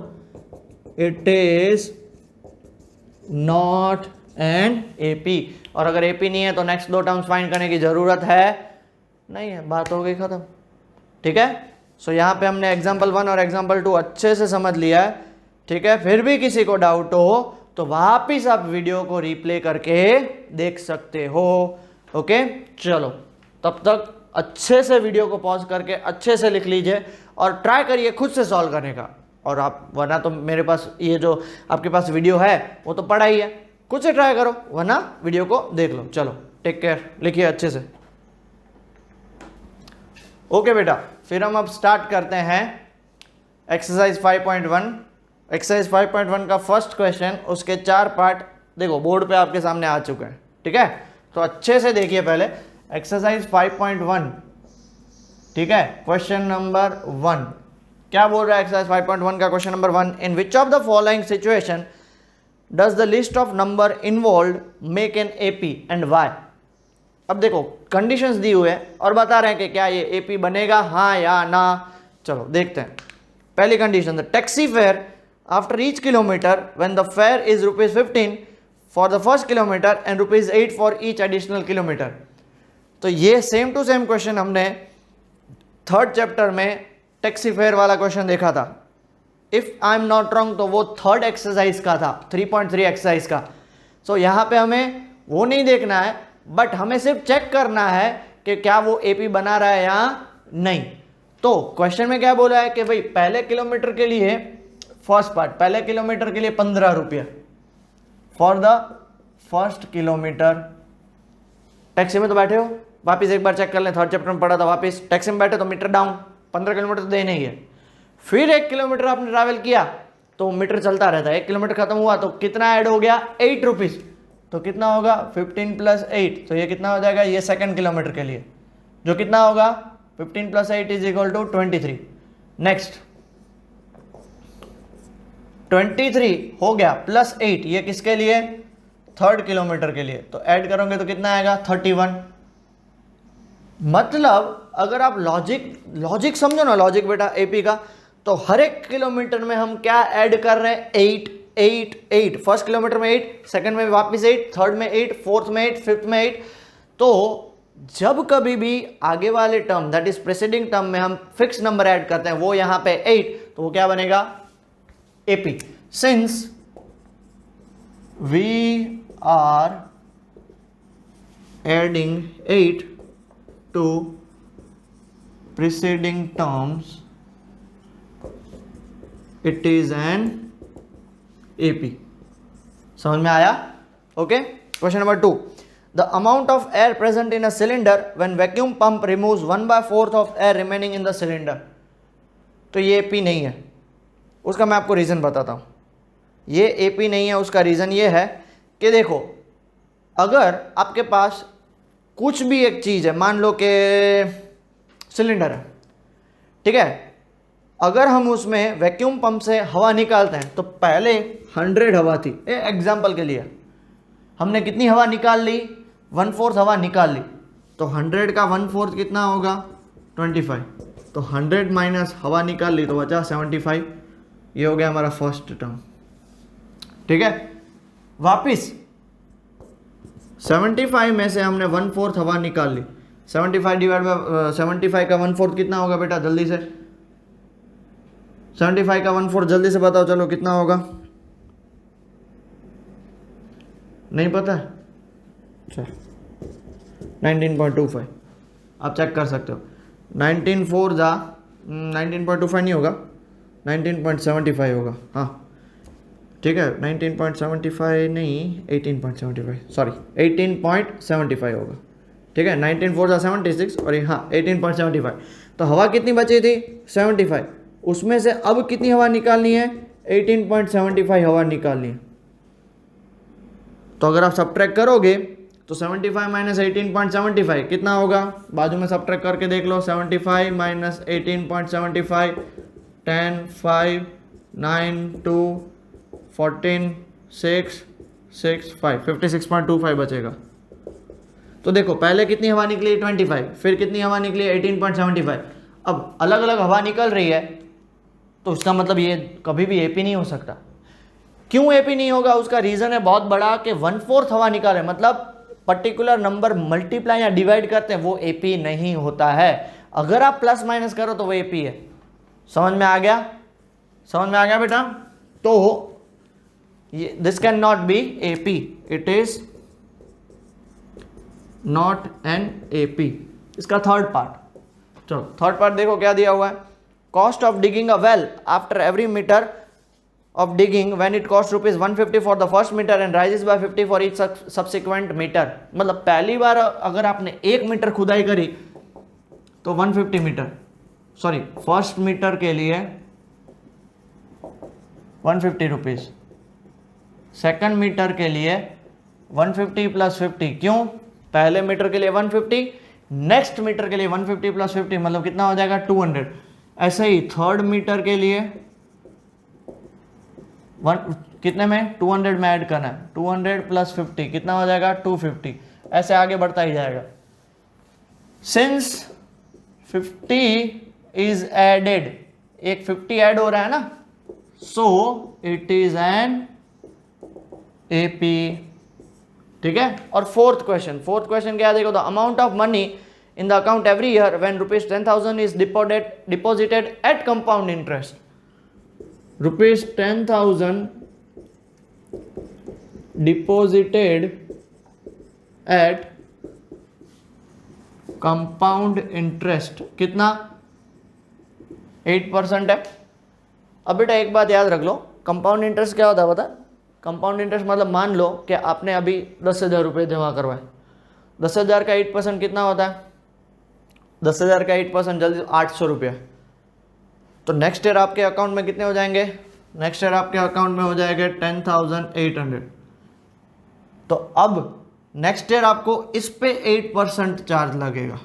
it is not an AP। और अगर AP नहीं है तो नेक्स्ट 2 टर्म्स फाइंड करने की जरूरत है नहीं है, बात हो गई खत्म। ठीक है, सो यहाँ पे हमने एग्जाम्पल 1 और एग्जाम्पल 2 अच्छे से समझ लिया है। ठीक है, फिर भी किसी को डाउट हो तो वापिस आप वीडियो को रिप्ले करके देख सकते हो। ओके, चलो तब तक अच्छे से वीडियो को पॉज करके अच्छे से लिख लीजिए और ट्राई करिए खुद से सॉल्व करने का। और आप वरना तो मेरे पास ये जो आपके पास वीडियो है वो तो पढ़ा ही है, खुद से ट्राई करो वरना वीडियो को देख लो। चलो टेक केयर, लिखिए अच्छे से। ओके बेटा, फिर हम अब स्टार्ट करते हैं एक्सरसाइज 5.1। एक्सरसाइज 5.1 का फर्स्ट क्वेश्चन, उसके 4 पार्ट देखो बोर्ड पे आपके सामने आ चुके हैं। ठीक है, तो अच्छे से देखिए पहले एक्सरसाइज 5.1। ठीक है, क्वेश्चन नंबर 1 क्या बोल रहा है, एक्सरसाइज 5.1 का question number 1, in which of the following situation does the list of number involve make an AP and why. अब देखो कंडीशंस दी हुए हैं और बता रहे हैं कि क्या ये एपी बनेगा, हाँ या ना। चलो देखते हैं। पहली condition, the taxi fare after each kilometre when the fair is ₹15 for the first kilometre and ₹8 for each additional kilometre. तो ये सेम टू सेम क्वेश्चन हमने थर्ड चैप्टर में टैक्सी फेयर वाला क्वेश्चन देखा था। If I am not wrong तो वो थर्ड एक्सरसाइज का था, 3.3 एक्सरसाइज का। सो यहाँ पे हमें वो नहीं देखना है, बट हमें सिर्फ चेक करना है कि क्या वो एपी बना रहा है या नहीं। तो क्वेश्चन में क्या बोला है कि भाई पहले किलोमीटर के लिए, फर्स्ट पार्ट, पहले किलोमीटर के लिए 15 रुपये for the first kilometre. Taxi में तो बैठे हो, वापिस एक बार चेक कर लें, थर्ड चैप्टर में पढ़ा था, वापिस टैक्सी में बैठे तो मीटर डाउन, 15 किलोमीटर तो देना ही है। फिर 1 किलोमीटर आपने ट्रैवल किया तो मीटर चलता रहता है, 1 किलोमीटर खत्म हुआ तो कितना ऐड हो गया, 8 रुपीज़। तो कितना होगा 15 + 8, तो ये कितना हो जाएगा, ये सेकंड किलोमीटर के लिए, जो कितना होगा 15 + 8 = 23। नेक्स्ट 23 हो गया +8, ये किसके लिए, थर्ड किलोमीटर के लिए। तो ऐड करोगे तो कितना आएगा 31। मतलब अगर आप लॉजिक समझो ना, लॉजिक बेटा एपी का, तो हर एक किलोमीटर में हम क्या ऐड कर रहे हैं, 8 8 8। फर्स्ट किलोमीटर में 8, सेकंड में वापस 8, थर्ड में 8, फोर्थ में 8, फिफ्थ में 8। तो जब कभी भी आगे वाले term that is presiding term में हम फिक्स नंबर ऐड करते हैं, वो यहां पे 8, तो वो क्या बनेगा, AP. Since we are adding 8 to preceding terms, it is an AP। समझ में आया? Okay. Question number 2, the amount of air present in a cylinder when vacuum pump removes 1/4 of air remaining in the cylinder। तो ये AP नहीं है, उसका मैं आपको रीज़न बताता हूँ। ये AP नहीं है, उसका रीज़न ये है कि देखो, अगर आपके पास कुछ भी एक चीज़ है, मान लो कि सिलेंडर है, ठीक है, अगर हम उसमें वैक्यूम पंप से हवा निकालते हैं तो पहले 100 हवा थी, एग्जाम्पल के लिए हमने कितनी हवा निकाल ली, 1/4 हवा निकाल ली। तो 100 का 1/4 कितना होगा, 25। तो 100 माइनस हवा निकाल ली तो बचा 75। ये हो गया हमारा फर्स्ट टर्म, ठीक है। वापिस 75 में से हमने 1/4 हवा निकाल ली, 75 डिवाइड बाय 75 का 1/4 कितना होगा बेटा, जल्दी से 75 का 1/4 जल्दी से बताओ, चलो कितना होगा, नहीं पता, चल 19.25। आप चेक कर सकते हो, 19.25 नहीं होगा, 19.75 होगा, हाँ ठीक है, 19.75 नहीं, 18.75, सॉरी 18.75 होगा, ठीक है। 19 4 76 और हाँ 18.75। तो हवा कितनी बची थी, 75, उसमें से अब कितनी हवा निकालनी है, 18.75 हवा निकालनी है। तो अगर आप सब्ट्रैक्ट करोगे तो 75 माइनस 18.75 कितना होगा, बाजू में सब्ट्रैक्ट करके देख लो, 75 माइनस 18.75, 10 5 9 2 14 6 6 5, 56.25 बचेगा। तो देखो पहले कितनी हवा निकली, 25, फिर कितनी हवा निकली, 18.75। अब अलग अलग हवा निकल रही है तो उसका मतलब ये कभी भी एपी नहीं हो सकता। क्यों एपी नहीं होगा, उसका रीज़न है बहुत बड़ा कि 1/4 हवा निकाले, मतलब पर्टिकुलर नंबर मल्टीप्लाई या डिवाइड करते हैं, वो एपी नहीं होता है। अगर आप प्लस माइनस करो तो वो एपी है। समझ में आ गया, समझ में आ गया बेटा। तो this can not be AP, it is not an AP. इसका थर्ड पार्ट, चलो थर्ड पार्ट देखो क्या दिया हुआ है। Cost of digging a well after every metre of digging when it costs ₹150 for the first meter and rises by 50 for each subsequent meter। मतलब पहली बार अगर आपने 1 मीटर खुदाई करी तो 150 मीटर, सॉरी फर्स्ट मीटर के लिए 150 रुपीज, सेकंड मीटर के लिए 150 + 50, क्यों, पहले मीटर के लिए 150, नेक्स्ट मीटर के लिए 150 + 50 मतलब कितना हो जाएगा 200। ऐसे ही थर्ड मीटर के लिए कितने में, 200 में ऐड करना है, 200 + 50 कितना हो जाएगा 250। ऐसे आगे बढ़ता ही जाएगा। सिंस 50 इज एडेड, एक 50 ऐड हो रहा है ना, so it is an AP. ठीक है। और फोर्थ क्वेश्चन क्या देखो, the amount of money in the account every year when ₹10,000 is deposited at compound interest. ₹10,000 deposited at compound interest कितना, 8% है। अब बेटा एक बात याद रख लो, कंपाउंड इंटरेस्ट क्या होता है पता? कंपाउंड इंटरेस्ट मतलब मान लो कि आपने अभी 10,000 रुपये जमा करवाए, 10,000 का 8% कितना होता है? 10,000 का 8% जल्दी 800 रुपया। तो नेक्स्ट ईयर आपके अकाउंट में कितने हो जाएंगे? नेक्स्ट ईयर आपके अकाउंट में हो जाएंगे 10,800। तो अब नेक्स्ट ईयर आपको इस पे 8% चार्ज लगेगा,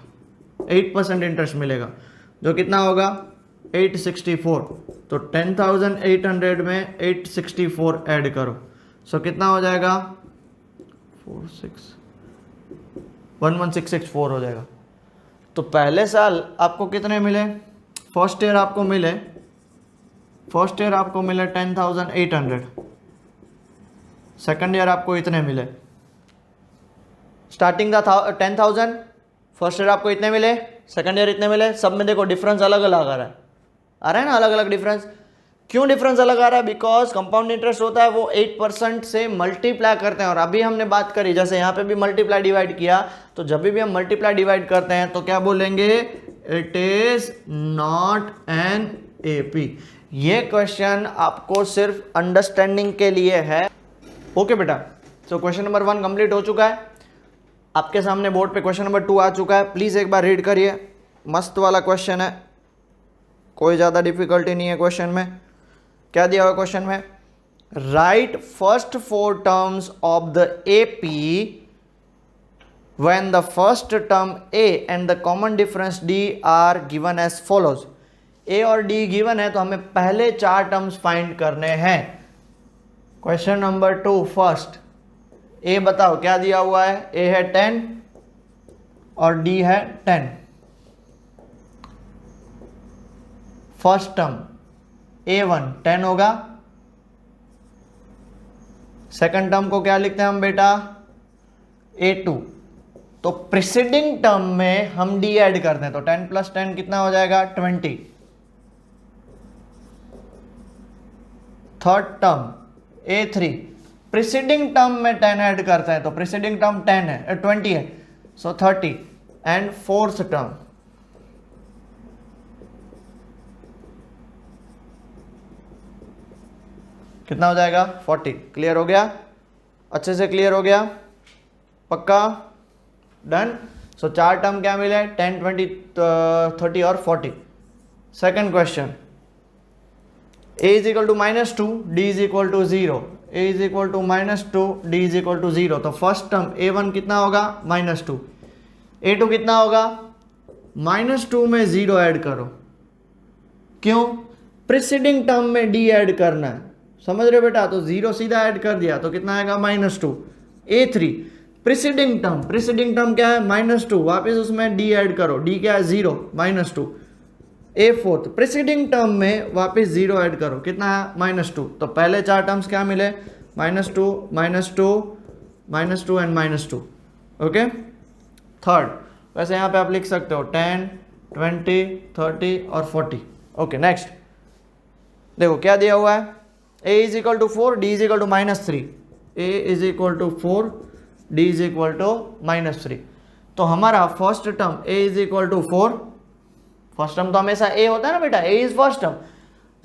8% इंटरेस्ट मिलेगा, जो कितना होगा 864। तो 10,800 में 864 ऐड करो, सो कितना हो जाएगा 11,664 हो जाएगा। तो पहले साल आपको कितने मिले? फर्स्ट ईयर आपको मिले 10,800। सेकंड ईयर आपको इतने मिले, स्टार्टिंग था 10,000, फर्स्ट ईयर आपको इतने मिले, सेकंड ईयर इतने मिले। सब में देखो डिफरेंस अलग अलग आ रहा है ना, अलग अलग डिफरेंस। क्यों डिफरेंस अलग आ रहा है? बिकॉज कंपाउंड इंटरेस्ट होता है वो 8% से मल्टीप्लाई करते हैं। और अभी हमने बात करी, जैसे यहाँ पे भी मल्टीप्लाई डिवाइड किया, तो जब भी हम मल्टीप्लाई डिवाइड करते हैं तो क्या बोलेंगे? It is not an AP. ये क्वेश्चन आपको सिर्फ अंडरस्टैंडिंग के लिए है। ओके बेटा, तो क्वेश्चन नंबर 1 कंप्लीट हो चुका है। आपके सामने बोर्ड पे क्वेश्चन नंबर 2 आ चुका है, प्लीज एक बार रीड करिए। मस्त वाला क्वेश्चन है, कोई ज्यादा डिफिकल्टी नहीं है क्वेश्चन में। क्या दिया हुआ क्वेश्चन में? Write first 4 terms of the AP when the first term A and the common difference D are given as follows. A और डी गिवन है तो हमें पहले 4 टर्म्स फाइंड करने हैं। क्वेश्चन नंबर 2 फर्स्ट, ए बताओ क्या दिया हुआ है? ए है 10 और डी है 10। फर्स्ट टर्म A1 10 होगा, सेकंड टर्म को क्या लिखते हैं हम बेटा? A2। तो प्रीसीडिंग टर्म में हम डी ऐड करते हैं, तो 10 + 10 कितना हो जाएगा? 20। Third term A3, preceding term में 10 ऐड करते हैं, तो प्रीसीडिंग टर्म 20 है, सो 30। एंड फोर्थ टर्म कितना हो जाएगा? 40। क्लियर हो गया? अच्छे से क्लियर हो गया? पक्का? डन। सो 4 टर्म क्या मिले? 10, 20, 30 और 40। Second question, a is equal to -2, d is equal to 0। a is equal to -2, d is equal to 0। तो फर्स्ट टर्म a1 कितना होगा? -2। a2 कितना होगा? -2 में 0 ऐड करो। क्यों? प्रीसीडिंग टर्म में d ऐड करना है, समझ रहे हो बेटा? तो 0 सीधा ऐड कर दिया तो कितना आएगा? -2। A3 प्रीसीडिंग टर्म क्या है? -2, वापस उसमें d ऐड करो, d क्या है? 0, -2। A4 प्रीसीडिंग टर्म में वापस 0 ऐड करो, कितना है? -2। तो पहले 4 टर्म्स क्या मिले? -2, -2, -2 एंड -2। ओके। थर्ड, वैसे यहाँ पे आप लिख सकते हो 10, 20, 30 और 40। ओके नेक्स्ट देखो क्या दिया हुआ है? a is equal to 4, d is equal to -3। a is equal to 4, d is equal to -3। तो हमारा first term a is equal to 4, first term तो हमेशा a होता है ना बेटा, a is first term.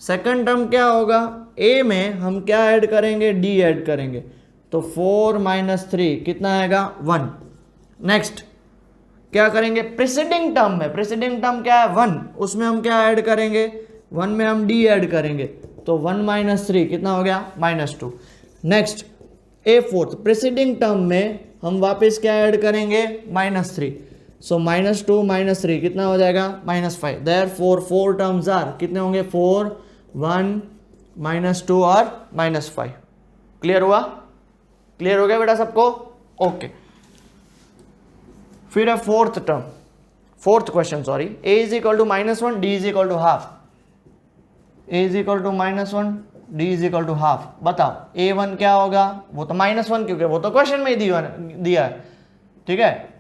Second term क्या होगा? a में हम क्या ऐड करेंगे? d ऐड करेंगे, तो 4 - 3 कितना आएगा? 1। नेक्स्ट क्या करेंगे? प्रीसीडिंग टर्म में, प्रीसीडिंग टर्म क्या है? 1, उसमें हम क्या ऐड करेंगे? 1 में हम d ऐड करेंगे, तो 1 - 3 कितना हो गया? -2। नेक्स्ट A4 प्रीसीडिंग टर्म में हम वापस क्या ऐड करेंगे? -3, सो -2 - 3 कितना हो जाएगा? -5। देयरफॉर 4 टर्म्स आर कितने होंगे? 4, 1, -2 और -5। क्लियर हुआ? क्लियर हो गया बेटा सबको? ओके। फिर है fourth term. Fourth question sorry, a is equal to -1, d is equal to half, a is equal to -1, d is equal to half. बताओ a1 क्या होगा, वो तो -1 क्योंकि वो तो क्वेश्चन में ही दिया है, ठीक है।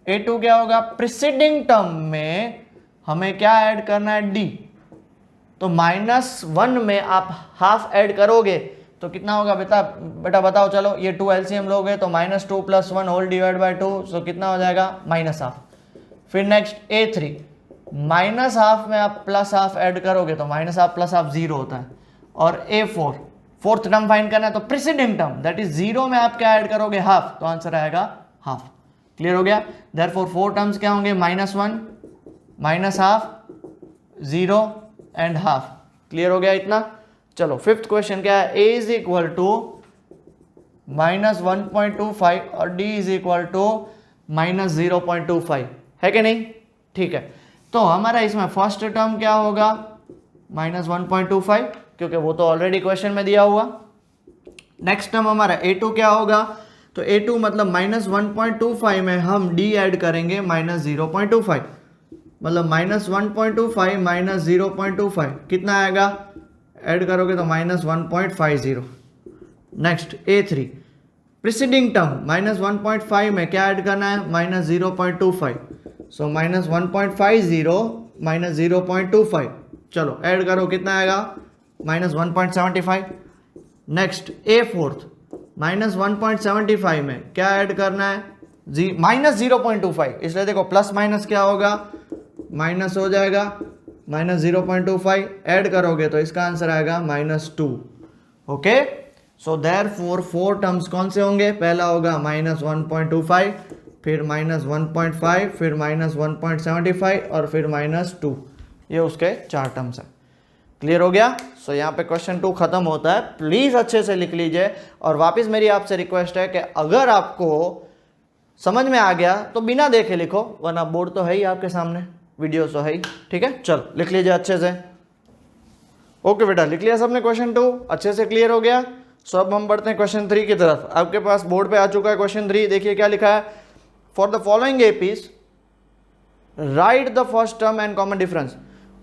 a2 क्या होगा, प्रीसीडिंग टर्म में हमें क्या ऐड करना है, d, तो -1 में आप हाफ ऐड करोगे तो कितना होगा बेटा बताओ, चलो ये 2 एलसीएम लोगे तो -2 + 1 होल डिवाइड बाय 2, सो कितना हो जाएगा -1/2। फिर नेक्स्ट a3, -1/2 में आप +1/2 ऐड करोगे तो -1/2 + 1/2 0 होता है। और a4 फोर्थ टर्म फाइंड करना है तो प्रीसीडिंग टर्म दैट इज 0 में आप क्या ऐड करोगे, हाफ, तो आंसर आएगा हाफ। क्लियर हो गया। देयरफॉर 4 टर्म्स क्या होंगे, -1, -1/2, 0 एंड हाफ। क्लियर हो गया इतना। चलो फिफ्थ क्वेश्चन क्या है, a इज इक्वल टू -1.25 और d इज इक्वल टू -0.25 है कि नहीं, ठीक है। तो हमारा इसमें फर्स्ट टर्म क्या होगा, -1.25 क्योंकि वो तो ऑलरेडी क्वेश्चन में दिया हुआ। नेक्स्ट टर्म हमारा a2 क्या होगा, तो a2 मतलब -1.25 में हम d ऐड करेंगे -0.25, मतलब -1.25 -0.25 कितना आएगा, ऐड करोगे तो -1.50। नेक्स्ट a3 प्रीसीडिंग टर्म -1.5 में क्या ऐड करना है, -0.25, सो -1.50 -0.25, चलो ऐड करो कितना आएगा, -1.75। नेक्स्ट a4 -1.75 में क्या ऐड करना है, -0.25, इसलिए देखो प्लस माइनस क्या होगा, माइनस हो जाएगा, -0.25 ऐड करोगे तो इसका आंसर आएगा -2। ओके, सो देयरफॉर 4 टर्म्स कौन से होंगे, पहला होगा -1.25, फिर -1.5, फिर -1.75 और फिर -2, ये उसके 4 टर्म्स है। क्लियर हो गया। सो यहाँ पे क्वेश्चन 2 खत्म होता है। प्लीज अच्छे से लिख लीजिए और वापस मेरी आपसे रिक्वेस्ट है कि अगर आपको समझ में आ गया तो बिना देखे लिखो, वरना बोर्ड तो है ही आपके सामने, वीडियो तो है ही, ठीक है। चलो लिख लीजिए अच्छे से। ओके बेटा, लिख लिया सबने क्वेश्चन 2, अच्छे से क्लियर हो गया। सो अब हम बढ़ते हैं क्वेश्चन 3 की तरफ। आपके पास बोर्ड पे आ चुका है क्वेश्चन 3। देखिए क्या लिखा है, for the following APs right the first term and common difference.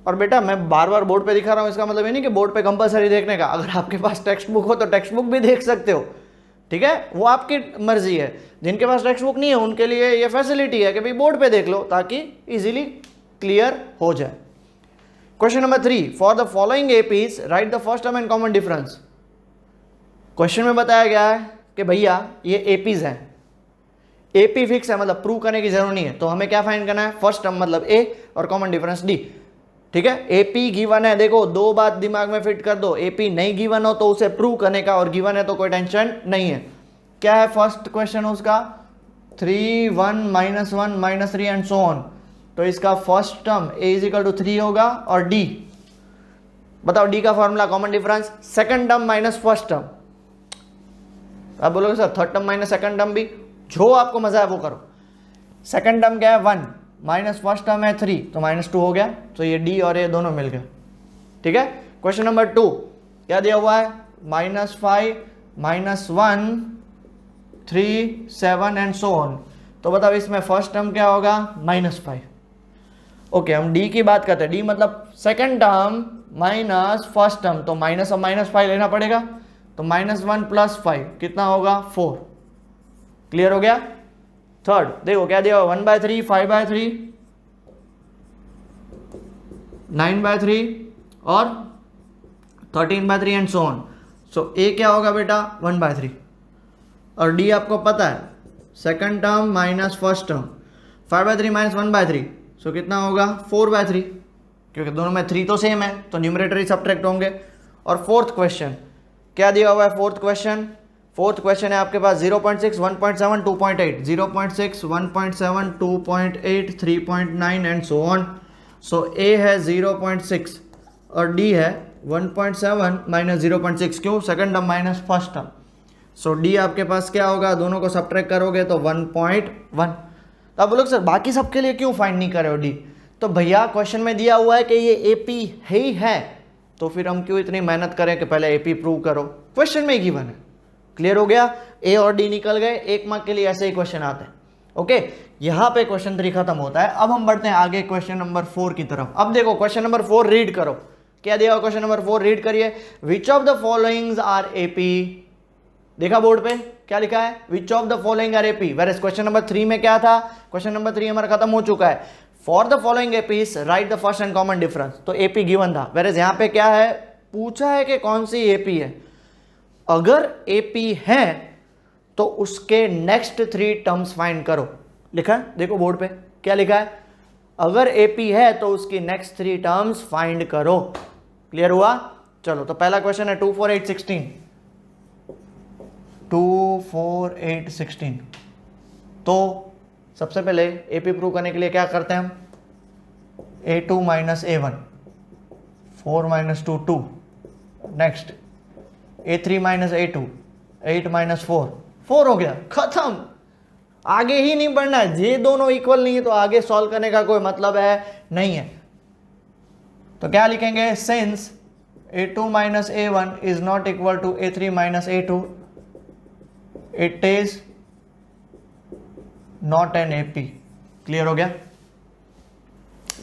और बेटा मैं बार बार बोर्ड पे दिखा रहा हूँ, इसका मतलब ये नहीं कि बोर्ड पे कंपलसरी देखने का, अगर आपके पास टेक्स्ट बुक हो तो टेक्स्ट बुक भी देख सकते हो, ठीक है, वो आपकी मर्जी है। जिनके पास टेक्स्ट बुक नहीं है उनके लिए ये फैसिलिटी है कि भाई बोर्ड पे देख लो ताकि इजीली क्लियर हो जाए। Question number 3, for the following APs right the first term and common difference. Question में बताया गया है कि भैया ये एपीज हैं, एपी फिक्स है मतलब प्रूव करने की जरूरत नहीं है, तो हमें क्या फाइंड करना है, फर्स्ट टर्म मतलब ए और कॉमन डिफरेंस डी, ठीक है। एपी गिवन है, देखो 2 बात दिमाग में फिट कर दो, एपी नहीं गिवन हो तो उसे प्रूव करने का, और गिवन है तो कोई टेंशन नहीं है। क्या है फर्स्ट क्वेश्चन उसका, 3 1 -1 -3 एंड सो ऑन। तो इसका first term a is equal to 3 होगा और d, बताओ d का formula common difference, second term minus first term. आप बोलोगे sir third term minus second term भी, जो आपको मजा है वो करो। सेकंड टर्म क्या है 1 माइनस फर्स्ट टर्म है 3, तो -2 हो गया, तो ये d और a दोनों मिल गए, ठीक है। क्वेश्चन नंबर 2 क्या दिया हुआ है, -5 -1 3 7 एंड सो ऑन। तो बताओ इसमें फर्स्ट टर्म क्या होगा, -5। ओके, हम d की बात करते हैं, d मतलब second term minus first term, तो माइनस और -5 लेना पड़ेगा, तो -1 + 5 कितना होगा 4। क्लियर हो गया। थर्ड देखो क्या दिया, 1/3 5/3 9/3 और 13/3 and so on. So a क्या होगा बेटा 1/3 और d आपको पता है second term minus first term, 5/3 - 1/3, सो कितना होगा 4/3, क्योंकि दोनों में 3 तो सेम है तो न्यूमरेटर ही सब्ट्रैक्ट होंगे। और फोर्थ क्वेश्चन क्या दिया हुआ है, फोर्थ क्वेश्चन है आपके पास 0.6 1.7 2.8, 0.6 1.7 2.8 3.9 and so on. So a है 0.6 और d है 1.7 - 0.6, क्यों, second term minus first term. So d आपके पास क्या होगा, दोनों को सब्ट्रैक्ट करोगे तो 1.1। तो आप बोलोगे सर बाकी सबके लिए क्यों फाइंड नहीं करे हो d, तो भैया क्वेश्चन में दिया हुआ है कि ये AP ही है, तो फिर हम क्यों इतनी मेहनत करें कि पहले AP प्रूव करो, क्वेश्चन में ही गिवन है। क्लियर हो गया, A और D निकल गए, 1 मार्क के लिए ऐसे ही क्वेश्चन आते हैं। ओके, यहाँ पे क्वेश्चन 3 खत्म होता है। अब हम बढ़ते हैं आगे क्वेश्चन नंबर 4 की तरफ। अब देखो क्वेश्चन नंबर 4 रीड करो, क्या दिया क्वेश्चन नंबर 4 रीड करिए। Which of the followings are AP, देखा बोर्ड पे क्या लिखा है, which of the following are AP. Where question number 3 में क्या था, क्वेश्चन नंबर 3 हमारा खत्म हो चुका है। For the following APs right the first and common difference, तो एपी गिवन था। वेयर यहाँ पे क्या है, पूछा है कि कौन सी एपी है। अगर एपी है तो उसके नेक्स्ट 3 टर्म्स फाइंड करो, लिखा है देखो बोर्ड पे क्या लिखा है, अगर एपी है तो उसकी नेक्स्ट 3 टर्म्स फाइंड करो। क्लियर हुआ। चलो तो पहला क्वेश्चन है 2 4 8 16, 2 4 8 16। तो सबसे पहले एपी प्रूव करने के लिए क्या करते हैं हम, a2 minus a1, 4 minus 2 2, next a3 minus a2, 8 minus 4, 4 हो गया, खत्म। आगे ही नहीं बढ़ना है, ये दोनों इक्वल नहीं है तो आगे सॉल्व करने का कोई मतलब है नहीं है। तो क्या लिखेंगे, since a2 minus a1 is not equal to a3 minus a2, it is not an AP. Clear हो गया,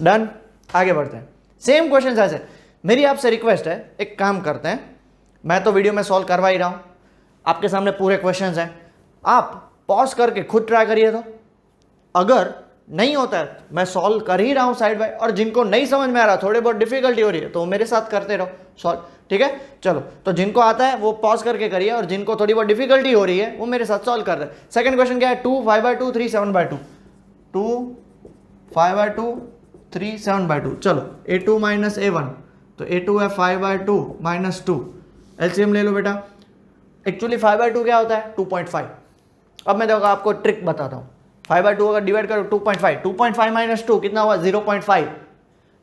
डन। आगे बढ़ते हैं, सेम क्वेश्चन ऐसे। मेरी आपसे रिक्वेस्ट है, एक काम करते हैं, मैं तो वीडियो में सॉल्व करवा ही रहा हूं, आपके सामने पूरे क्वेश्चंस हैं, आप पॉज करके खुद ट्राई करिए। तो अगर नहीं होता है, मैं सॉल्व कर ही रहा हूं साइड बाय, और जिनको नहीं समझ में आ रहा, थोड़ी बहुत डिफिकल्टी हो रही है, तो मेरे साथ करते रहो सॉल्व, ठीक है। चलो तो जिनको आता है वो पॉज करके करिए, और जिनको थोड़ी बहुत डिफिकल्टी हो रही है वो मेरे साथ सॉल्व कर रहे हैं। सेकंड क्वेश्चन क्या है, 2 5/2 3 7/2, 2 5/2 3 7/2। चलो a2 माइनस a1, तो a2 है 5/2 माइनस 2, एलसीएम ले लो बेटा। एक्चुअली 5/2 क्या होता है, 2.5। अब मैं देखो आपको ट्रिक बताता हूँ, 5/2 अगर डिवाइड करो 2.5, 2.5 माइनस 2 कितना हुआ, 0.5।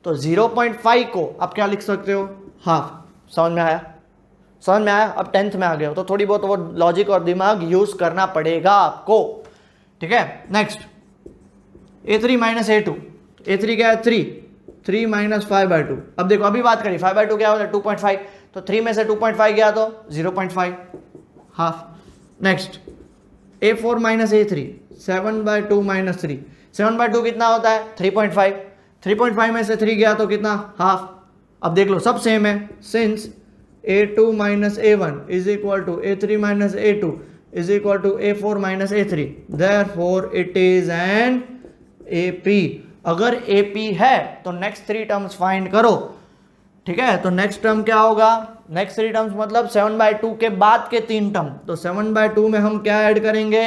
तो 0.5 को आप क्या लिख सकते हो, हाफ। समझ में आया, समझ में आया। अब 10th में आ गए हो तो थोड़ी बहुत वो लॉजिक और दिमाग यूज करना पड़ेगा आपको, ठीक है। Next a3 minus a2, a3 क्या है 3 माइनस 5/2। अब देखो अभी बात करी 5/2 क्या होता है 2.5, तो 3 में से 2.5 गया तो 0.5, half. Next a4 minus a3, 7/2 minus 3, 7/2 कितना होता है 3.5, 3.5 में से 3 गया तो कितना, हाफ। अब देख लो सब सेम है, since a2 minus a1 is equal to a3 minus a2 is equal to a4 minus a3, therefore it is an AP। अगर AP है तो नेक्स्ट 3 टर्म्स फाइंड करो, ठीक है। तो नेक्स्ट टर्म क्या होगा, नेक्स्ट 3 टर्म्स मतलब 7/2 के बाद के 3 टर्म। तो 7/2 में हम क्या ऐड करेंगे,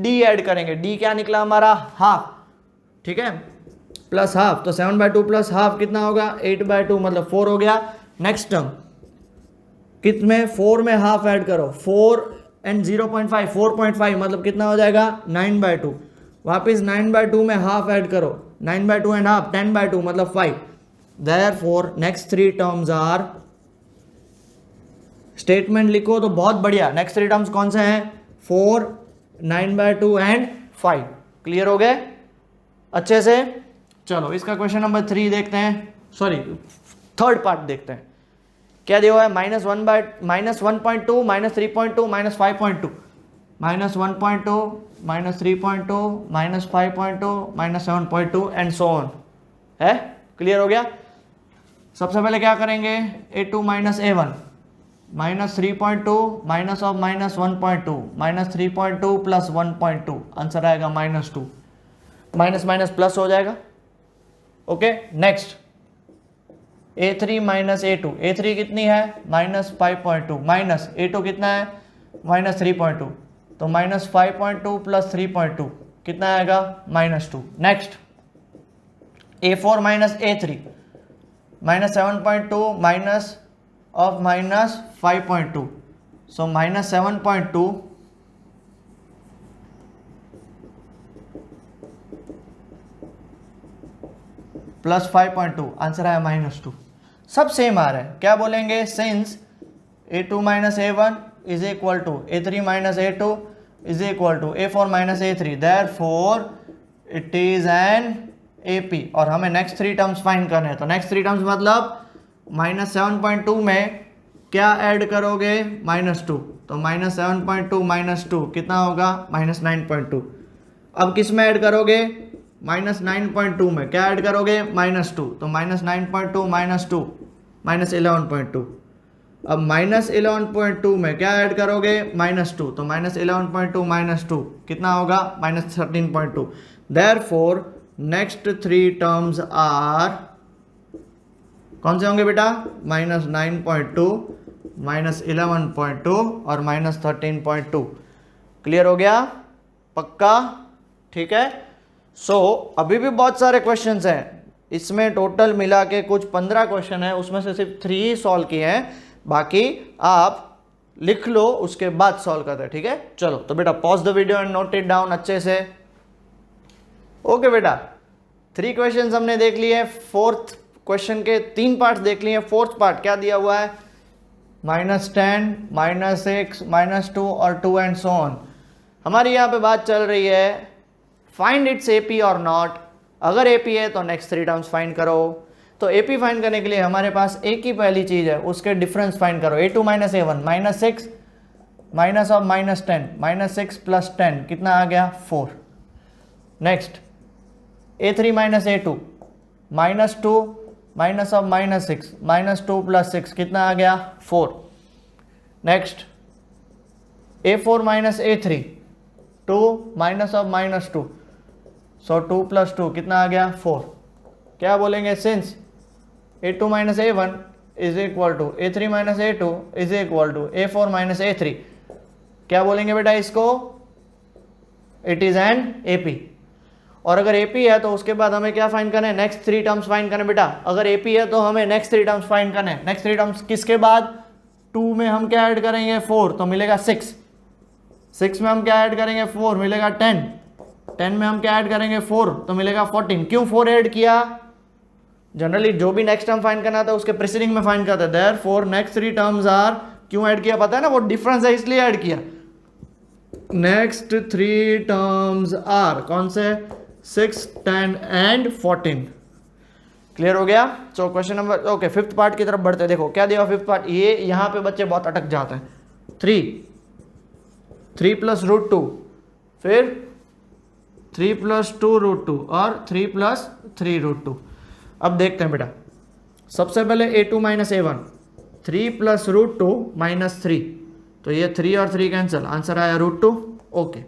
D ऐड करेंगे। D क्या निकला हमारा, हाफ, ठीक है, प्लस हाफ। तो 7/2 प्लस हाफ कितना होगा, 8/2 मतलब 4 हो गया। नेक्स्ट टर्म कितने, 4 में हाफ ऐड करो, 4 एंड 0.5 4.5 मतलब कितना हो जाएगा 9/2। वापिस 9/2 में हाफ ऐड करो, 9/2 एंड हाफ 10/2 मतलब 5। Therefore next 3 terms are, statement लिखो तो बहुत बढ़िया। नेक्स्ट 3 टर्म्स कौन से हैं, 4 9/2 एंड 5। क्लियर हो गए अच्छे से। चलो इसका क्वेश्चन नंबर 3 देखते हैं, सॉरी थर्ड पार्ट देखते हैं। क्या दिया हुआ है, -1/-1.2 -3.2 -5.2, -1.2 -3.2 -5.2 -7.2 एंड सो ऑन है। क्लियर हो गया। सबसे पहले क्या करेंगे, a2 minus a1 -3.2 minus of -1.2 -3.2 plus 1.2, answer आएगा -2। माइनस माइनस प्लस हो जाएगा, okay. Next a3 minus a2, a3 कितनी है -5.2 माइनस a2 कितना है -3.2, तो -5.2 प्लस 3.2 कितना आएगा -2। Next a4 minus a3 -7.2 minus of -5.2, so -7.2 plus 5.2, answer आया -2। सब सेम आ रहा है। क्या बोलेंगे, since a2 minus a1 is equal to a3 minus a2 is equal to a4 minus a3, therefore it is an AP। और हमें नेक्स्ट 3 टर्म्स फाइंड करने हैं। तो नेक्स्ट 3 टर्म्स मतलब -7.2 में क्या ऐड करोगे, -2, तो -7.2 -2 कितना होगा -9.2। अब किस में ऐड करोगे, -9.2 में क्या ऐड करोगे, -2, तो -9.2 -2 -11.2। अब -11.2 में क्या ऐड करोगे, -2, तो -11.2 -2 कितना होगा, -13.2। देयरफॉर नेक्स्ट 3 टर्म्स आर कौन से होंगे बेटा, -9.2 -11.2 और -13.2। क्लियर हो गया, पक्का, ठीक है। सो अभी भी बहुत सारे क्वेश्चंस हैं, इसमें टोटल मिला के कुछ 15 क्वेश्चन है, उसमें से सिर्फ 3 ही सॉल्व किए हैं, बाकी आप लिख लो उसके बाद सॉल्व करते हैं, ठीक है। चलो तो बेटा pause the video and note it down अच्छे से। ओके बेटा, 3 क्वेश्चन हमने देख लिए, 4th क्वेश्चन के 3 पार्ट्स देख लिए। 4th पार्ट क्या दिया हुआ है, -10 -6 -2 और 2 एंड सो ऑन। हमारी यहाँ पे बात चल रही है फाइंड इट्स एपी और नॉट। अगर एपी है तो नेक्स्ट 3 टर्म्स फाइंड करो। तो एपी फाइंड करने के लिए हमारे पास एक ही पहली चीज है, उसके डिफरेंस फाइंड करो। a2 - a1 -6 माइनस ऑफ -10 -6 + 10 कितना आ गया, 4। Next a3 - a2 -2 minus of -6 -2 + 6 कितना आ गया, 4। Next a4 - a3 2 minus of -2, सो 2 + 2 कितना आ गया, 4। क्या बोलेंगे, since a2 - a1 is equal to a3 - a2 is equal to a4 - a3, क्या बोलेंगे बेटा इसको, इट इज एन एपी। और अगर एपी है तो उसके बाद हमें क्या फाइंड करना है, नेक्स्ट 3 टर्म्स फाइंड करना है बेटा। अगर एपी है तो हमें नेक्स्ट 3 टर्म्स फाइंड करना है। नेक्स्ट 3 टर्म्स किसके बाद, 2 में हम क्या ऐड करेंगे, 4, तो मिलेगा 6। 6 में हम क्या ऐड करेंगे, 4, मिलेगा 10। 10 में हम क्या ऐड करेंगे, 4, तो मिलेगा 14। क्यों 4 ऐड किया, जनरली जो भी नेक्स्ट टर्म फाइंड करना था उसके प्रीसीडिंग में फाइंड करते हैं। देयरफॉर नेक्स्ट 3 टर्म्स आर, क्यों ऐड किया पता है ना, वो डिफरेंस है इसलिए ऐड किया। नेक्स्ट 3 टर्म्स आर कौन से, 6 10 एंड 14। क्लियर हो गया। So question number, okay 5th part की तरफ बढ़ते हैं। देखो क्या दिया 5th पार्ट, ये यहां पे बच्चे बहुत अटक जाते हैं। 3 + √2, फिर 3 + 2 √2 और 3 + 3 √2। अब देखते हैं बेटा, सबसे पहले a2 - a1 3 + √2 - 3, तो ये 3 और 3 कैंसिल, आंसर आया √2। Okay.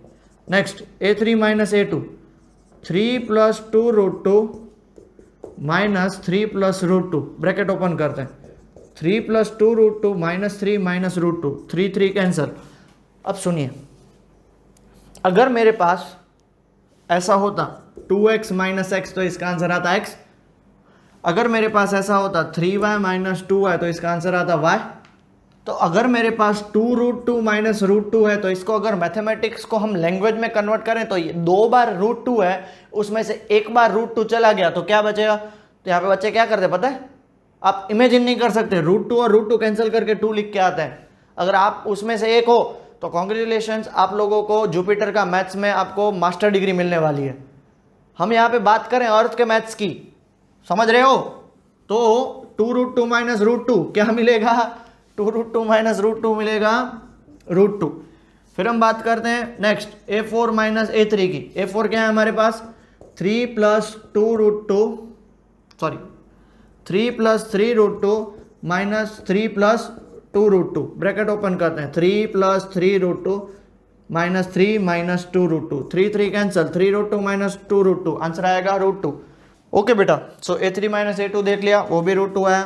Next a3 - a2 3 + 2 √2 - 3 + √2, bracket open करते हैं, 3 + 2 √2 - 3 - √2, 3 3 कैंसिल। अब सुनिए, अगर मेरे पास ऐसा होता 2x - x तो इसका आंसर आता x। अगर मेरे पास ऐसा होता 3y - 2y तो इसका आंसर आता y। तो अगर मेरे पास 2 √2 - √2 है तो इसको अगर मैथमेटिक्स को हम लैंग्वेज में कन्वर्ट करें तो ये 2 बार √2 है, उसमें से 1 बार √2 चला गया तो क्या बचेगा। तो यहाँ पे बच्चे क्या करते पता है, आप इमेजिन नहीं कर सकते, √2 और √2 कैंसिल करके 2 लिख के आते हैं। अगर आप उसमें से एक हो तो कॉन्ग्रेचुलेशंस, आप लोगों को जुपिटर का मैथ्स में आपको मास्टर डिग्री मिलने वाली है। हम यहाँ पे बात करें अर्थ के मैथ्स की, समझ रहे हो, तो 2 √2 - √2 क्या मिलेगा, 2 √2 - √2 मिलेगा √2। फिर हम बात करते हैं नेक्स्ट a4 - a3 की। a4 क्या है हमारे पास, 3 + 2 √2 सॉरी 3 + 3 √2 - 3 + 2 √2, ब्रैकेट ओपन करते हैं, 3 + 3 √2 - 3 - 2 √2, 3 3 कैंसिल, 3 √2 - 2 √2, आंसर आएगा √2। ओके बेटा, सो a3 - a2 देख लिया, वो भी √2 है।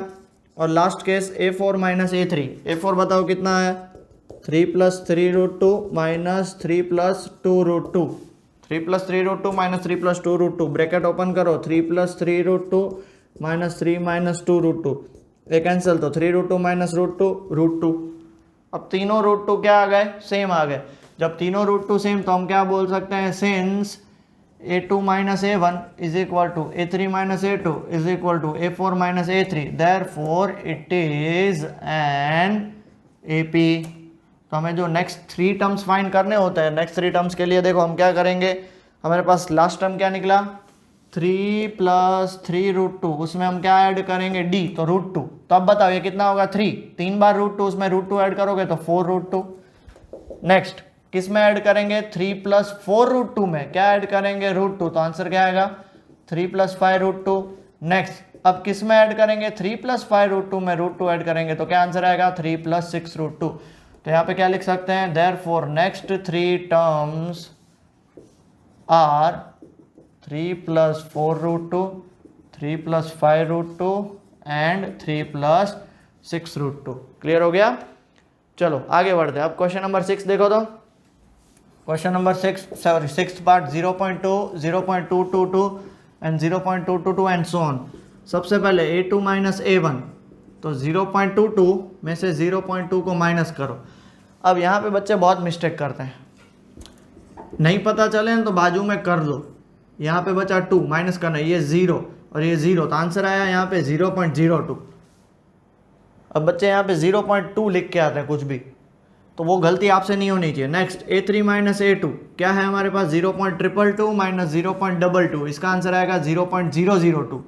और last case a4 - a3, a4 बताओ कितना है, 3 + 3 √2 - 3 + 2 √2, 3 + 3 √2 - 3 + 2 √2, ब्रैकेट ओपन करो, 3 + 3 √2 - 3 - 2 √2, ये कैंसिल, तो 3 √2 - √2 √2। अब तीनों √2 क्या आ गए, सेम आ गए। जब तीनों √2 सेम तो हम क्या बोल सकते हैं, since a2 - a1 is equal to a3 - a2 is equal to a4 - a3, therefore it is an AP। तो हमें जो नेक्स्ट 3 टर्म्स फाइंड करने होते हैं, नेक्स्ट 3 टर्म्स के लिए देखो हम क्या करेंगे, हमारे पास लास्ट टर्म क्या निकला, 3 + 3 √2, उसमें हम क्या ऐड करेंगे, d, तो √2। तो अब बताओ ये कितना होगा, 3 बार √2, उसमें √2 ऐड करोगे तो 4 √2। नेक्स्ट किस में ऐड करेंगे, 3 प्लस 4√2 में क्या ऐड करेंगे, √2, तो आंसर क्या आएगा 3 प्लस 5√2। नेक्स्ट अब किस में ऐड करेंगे, 3 प्लस 5√2 में √2 ऐड करेंगे तो क्या आंसर आएगा 3 प्लस 6√2। तो यहाँ पे क्या लिख सकते हैं, therefore next 3 terms are 3 plus 4√2, 3 plus 5√2 and 3 plus 6√2। Clear हो गया। चलो आगे बढ़ते हैं। अब क्वेश्चन नंबर 6 देखो तो question number 6 part 0.2, 0.222 and 0.222 and so on. सबसे पहले a2 माइनस a1, तो 0.22 में से 0.2 को माइनस करो। अब यहाँ पे बच्चे बहुत मिस्टेक करते हैं, नहीं पता चले तो बाजू में कर दो। यहाँ पे बचा 2 माइनस करना, ये 0 और ये 0, तो आंसर आया यहाँ पे 0.02। अब बच्चे यहाँ पे 0.2 लिख के आते हैं कुछ भी, तो वो गलती आपसे नहीं होनी चाहिए। नेक्स्ट a3 माइनस a2 क्या है हमारे पास, 0.222 माइनस 0.22, इसका आंसर आएगा 0.002।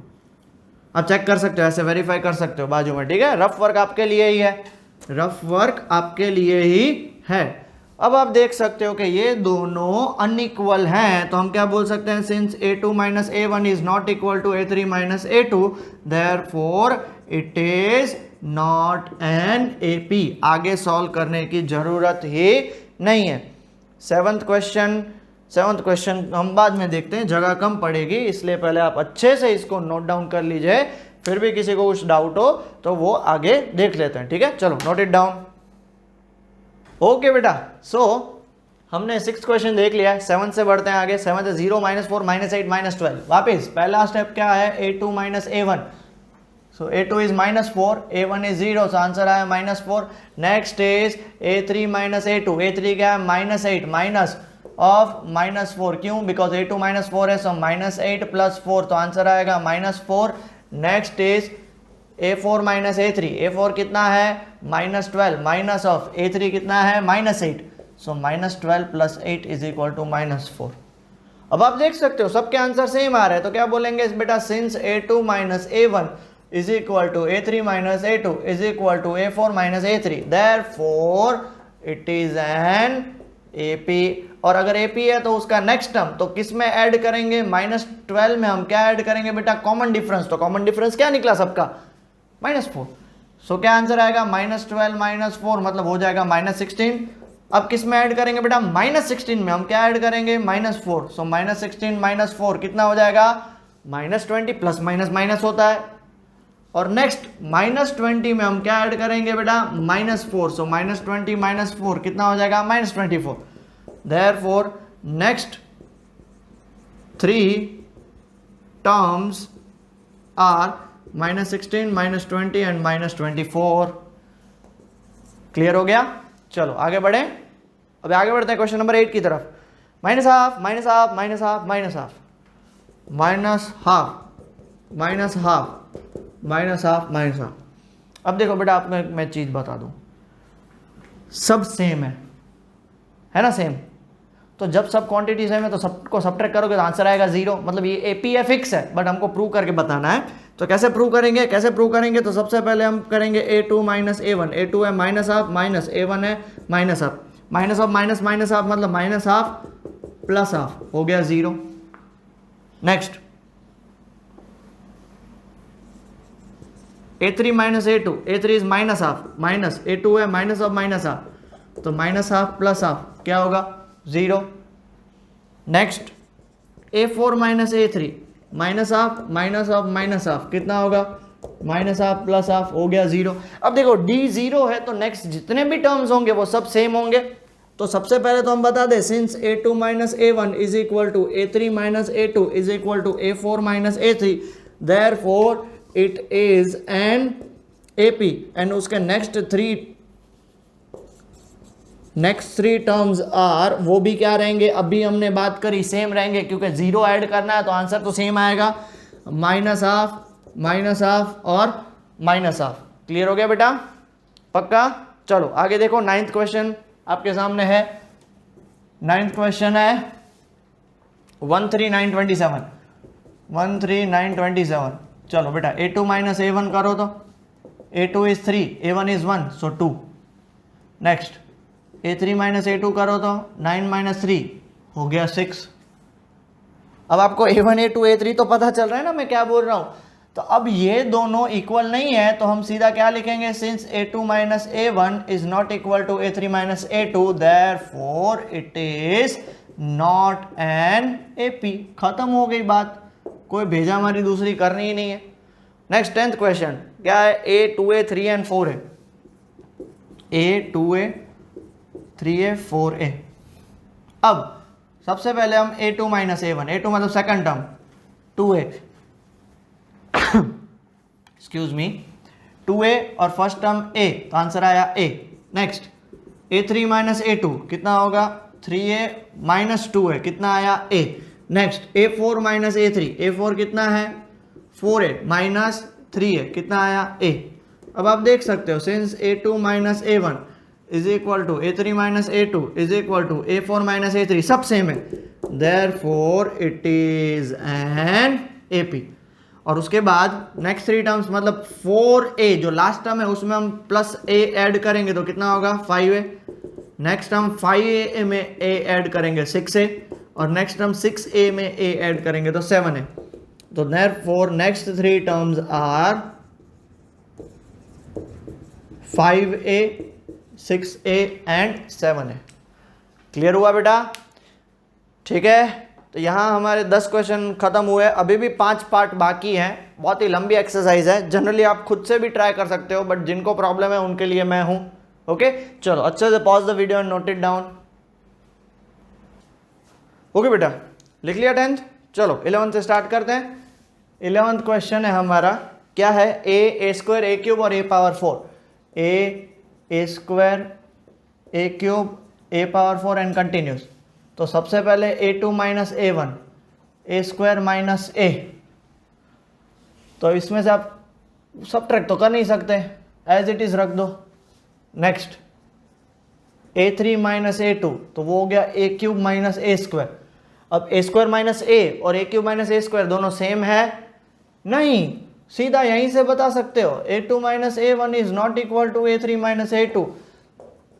आप चेक कर सकते हो, ऐसे वेरीफाई कर सकते हो बाजू में, ठीक है। रफ वर्क आपके लिए ही है, रफ वर्क आपके लिए ही है। अब आप देख सकते हो कि ये दोनों अनइक्वल हैं, तो हम क्या बोल सकते हैं, since a2 minus a1 is not equal to a3 minus a2, therefore it is not an AP। आगे सॉल्व करने की जरूरत ही नहीं है। सेवंथ क्वेश्चन हम बाद में देखते हैं, जगह कम पड़ेगी, इसलिए पहले आप अच्छे से इसको नोट डाउन कर लीजिए, फिर भी किसी को कुछ डाउट हो तो वो आगे देख लेते हैं, ठीक है। चलो नोट इट डाउन। ओके बेटा, सो हमने 6 क्वेश्चन देख लिया है। 7 से बढ़ते हैं आगे। 7 है 0 माइनस 4 माइनस 8 माइनस 12। वापिस पहला स्टेप क्या है, a2 minus a1, so a2 is minus 4, a1 is 0, so answer आया minus 4। Next is a3 minus a2, a3 क्या है माइनस 8 माइनस ऑफ माइनस 4, क्यों, बिकॉज a2 माइनस 4 है, सो माइनस 8 प्लस 4, तो आंसर आएगा minus 4। Next is a4 minus a4 कितना है माइनस 12, माइनस ऑफ a3 कितना है minus 8, so minus 12 plus 8 is equal to minus 4। अब आप देख सकते हो सबके आंसर सेम आ रहे हैं, तो क्या बोलेंगे बेटा, since a2 minus a1 is equal to a3 minus a2 is equal to a4 minus a3, therefore it is an AP। और अगर AP है तो उसका नेक्स्ट टर्म तो किस में ऐड करेंगे, माइनस 12 में हम क्या ऐड करेंगे बेटा, कॉमन डिफरेंस। तो कॉमन डिफरेंस क्या निकला सबका, माइनस 4, सो क्या आंसर आएगा माइनस 12 माइनस 4, मतलब हो जाएगा माइनस 16। अब किस में ऐड करेंगे बेटा, माइनस 16 में हम क्या ऐड करेंगे, माइनस 4, सो माइनस 16 माइनस 4 कितना हो जाएगा माइनस 20, प्लस माइनस माइनस होता है। और नेक्स्ट माइनस 20 में हम क्या ऐड करेंगे बेटा, माइनस 4, सो माइनस 20 माइनस 4 कितना हो जाएगा minus 24। Therefore next 3 terms are minus 16 minus 20 and minus 24। Clear हो गया। चलो आगे बढ़े। अब आगे बढ़ते हैं क्वेश्चन नंबर 8 की तरफ। Minus half minus half minus half minus half minus half minus half minus half minus half. अब देखो बेटा, आपको मैं चीज बता दूं, सब सेम है ना, सेम। तो जब सब क्वांटिटी सेम है तो सबको सब्ट्रैक्ट करोगे तो आंसर आएगा 0, मतलब ये AP है, फिक्स है, बट हमको प्रूव करके बताना है। तो कैसे प्रूव करेंगे, तो सबसे पहले हम करेंगे a2 माइनस a1, a2 है माइनस हाफ माइनस a1 है minus half, minus of minus minus half मतलब माइनस हाफ प्लस हाफ, हो गया 0। Next a3 minus a2, a3 is minus half minus a2 है माइनस ऑफ माइनस हाफ, तो माइनस हाफ प्लस हाफ क्या होगा 0। Next a4 minus a3, minus half minus of minus half कितना होगा माइनस हाफ प्लस हाफ, हो गया 0। अब देखो d 0 है तो नेक्स्ट जितने भी टर्म्स होंगे वो सब सेम होंगे। तो सबसे पहले तो हम बता दें, since a2 minus a1 is equal to a3 minus a2 is equal to a4 minus a3, therefore it is an AP। And उसके नेक्स्ट थ्री टर्म्स आर, वो भी क्या रहेंगे, अभी हमने बात करी सेम रहेंगे, क्योंकि 0 ऐड करना है तो आंसर तो सेम आएगा, माइनस हाफ और माइनस हाफ। क्लियर हो गया बेटा, पक्का। चलो आगे देखो, 9th क्वेश्चन आपके सामने है। 9th क्वेश्चन है 13927। 13927। चलो बेटा a2 माइनस a1 करो तो a2 is 3, a1 is 1, so 2। Next A3 minus A2 करो तो 9 माइनस 3 हो गया 6। अब आपको A1 A2 A3 तो पता चल रहा है ना मैं क्या बोल रहा हूँ। तो अब ये दोनों इक्वल नहीं है तो हम सीधा क्या लिखेंगे, since A2 minus A1 is not equal to A3 minus A2 therefore it is not an AP। खत्म हो गई बात, कोई भेजा हमारी दूसरी करनी ही नहीं है। नेक्स्ट 10th क्वेश्चन क्या है, A 2A 3A and 4A। A 2A 3A 4A। अब सबसे पहले हम A2 माइनस A1, A2 मतलब second term 2A excuse me 2A और फर्स्ट टर्म A, तो आंसर आया A। Next A3 minus A2 कितना होगा 3A माइनस 2A, कितना आया A। Next A4 minus A3, A4 कितना है 4A माइनस 3A, कितना आया A। अब आप देख सकते हो since A2 minus A1 is equal to A3 minus A2 is equal to A4 minus A3, सब सेम है, therefore it is an AP। और उसके बाद नेक्स्ट 3 टर्म्स मतलब 4A जो लास्ट टर्म है उसमें हम प्लस A ऐड करेंगे तो कितना होगा 5A। नेक्स्ट टर्म 5A में A ऐड करेंगे 6A, और नेक्स्ट टर्म 6A में A ऐड करेंगे तो 7A। तो therefore next 3 terms are 5A 6A and 7A। Clear हुआ बेटा? ठीक है, तो यहाँ हमारे 10 क्वेश्चन खत्म हुए, अभी भी 5 पार्ट बाकी हैं। बहुत ही लंबी एक्सरसाइज है, जनरली आप खुद से भी ट्राई कर सकते हो, बट जिनको प्रॉब्लम है उनके लिए मैं हूँ। ओके चलो अच्छे से pause the video and note it down. Okay बेटा लिख लिया 10th? चलो 11th से स्टार्ट करते हैं। 11th क्वेश्चन है हमारा, क्या है, A स्क्वायर A क्यूब और A power 4। A square A cube A power 4 and continuous. तो सबसे पहले A2 minus A1 A square minus A, तो इसमें से आप सबट्रैक्ट तो कर नहीं सकते, एज इट इज रख दो। नेक्स्ट A3 माइनस A2, तो वो हो गया A cube minus A square. अब A स्क्वायर माइनस A और A cube minus A square दोनों सेम है? नहीं, सीधा यहीं से बता सकते हो A2 minus A1 is not equal to A3 minus A2,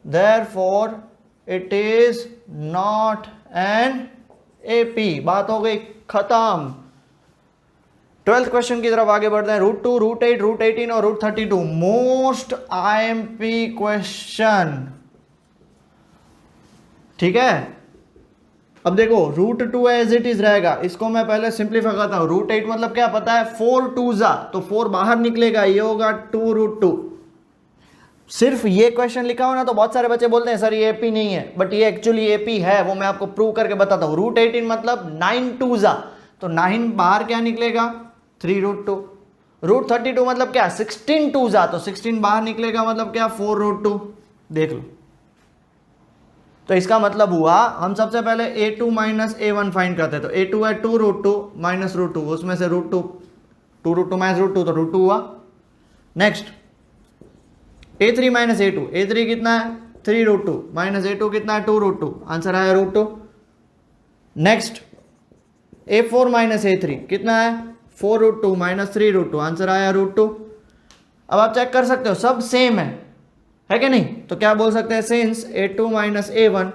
therefore it is not an AP। बात हो गई खत्म। 12th क्वेश्चन की तरफ आगे बढ़ते हैं। √2, √8, √18 और √32 मोस्ट IMP क्वेश्चन। ठीक है, अब देखो √2 एज इट इज रहेगा, इसको मैं पहले सिंप्लीफाई करता हूं। √8 मतलब क्या पता है 4 2 तो 4 बाहर निकलेगा, ये होगा 2√2। सिर्फ ये क्वेश्चन लिखा हो ना तो बहुत सारे बच्चे बोलते हैं सर ये AP नहीं है, बट ये एक्चुअली AP है, वो मैं आपको प्रूव करके बताता हूँ। √18 मतलब 9 2 तो 9 बाहर क्या निकलेगा 3√2। √32 मतलब क्या 16 2 तो 16 बाहर निकलेगा, मतलब क्या 4√2। देख लो, तो इसका मतलब हुआ हम सबसे पहले A2 माइनस A1 फाइंड करते हैं। तो A2 है 2√2 माइनस √2, उसमें से √2 2√2 माइनस √2 तो √2 हुआ। Next A3 minus A2, A3 कितना है 3√2 माइनस A2 कितना है 2√2, आंसर आया √2। नेक्स्ट A4 माइनस A3 कितना है 4√2 माइनस 3√2, आंसर आया √2। अब आप चेक कर सकते हो सब सेम है कि नहीं? तो क्या बोल सकते हैं, since A2 minus A1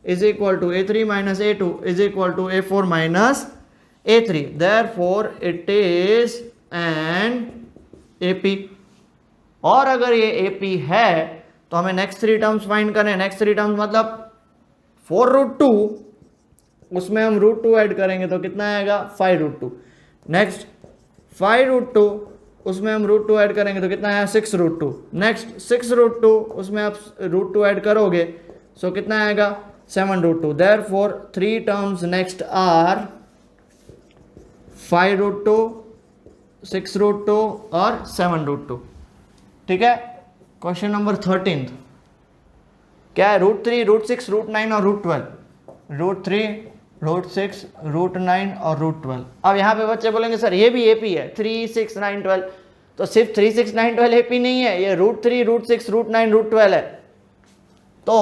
is equal to A3 minus A2 is equal to A4 minus A3, therefore it is an AP। और अगर ये AP है तो हमें नेक्स्ट 3 टर्म्स फाइंड करने हैं। नेक्स्ट 3 टर्म्स मतलब 4√2, उसमें हम √2 ऐड करेंगे तो कितना आएगा 5√2। नेक्स्ट 5√2, उसमें हम √2 ऐड करेंगे तो कितना आया 6√2। नेक्स्ट 6√2, उसमें आप √2 ऐड करोगे सो कितना आएगा 7√2। देयरफॉर 3 टर्म्स नेक्स्ट आर 5√2, 6√2 और 7√2। ठीक है, क्वेश्चन नंबर 13 क्या है, √3, √6, √9 और √12। √3, √6, √9 और √12। अब यहाँ पे बच्चे बोलेंगे सर ये भी AP है 3, 6, 9, 12, तो सिर्फ 3, 6, 9, 12 AP नहीं है, ये √3, √6, √9, √12 है। तो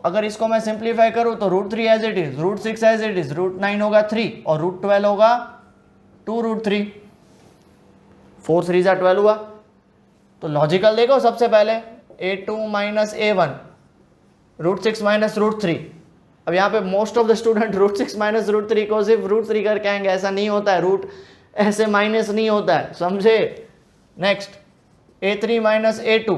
अगर इसको मैं सिंप्लीफाई करूँ तो √3 as it is, √6 as it is, √9 होगा 3 और √12 होगा 2√3। 4 3 12 हुआ। तो लॉजिकल देखो, सबसे पहले A2 माइनस A1 √6 माइनस √3। अब यहाँ पे most of the student √6 minus √3 को सिर्फ √3 करके आएंगे, ऐसा नहीं होता है, रूट ऐसे माइनस नहीं होता है, समझे। Next a3 minus a2,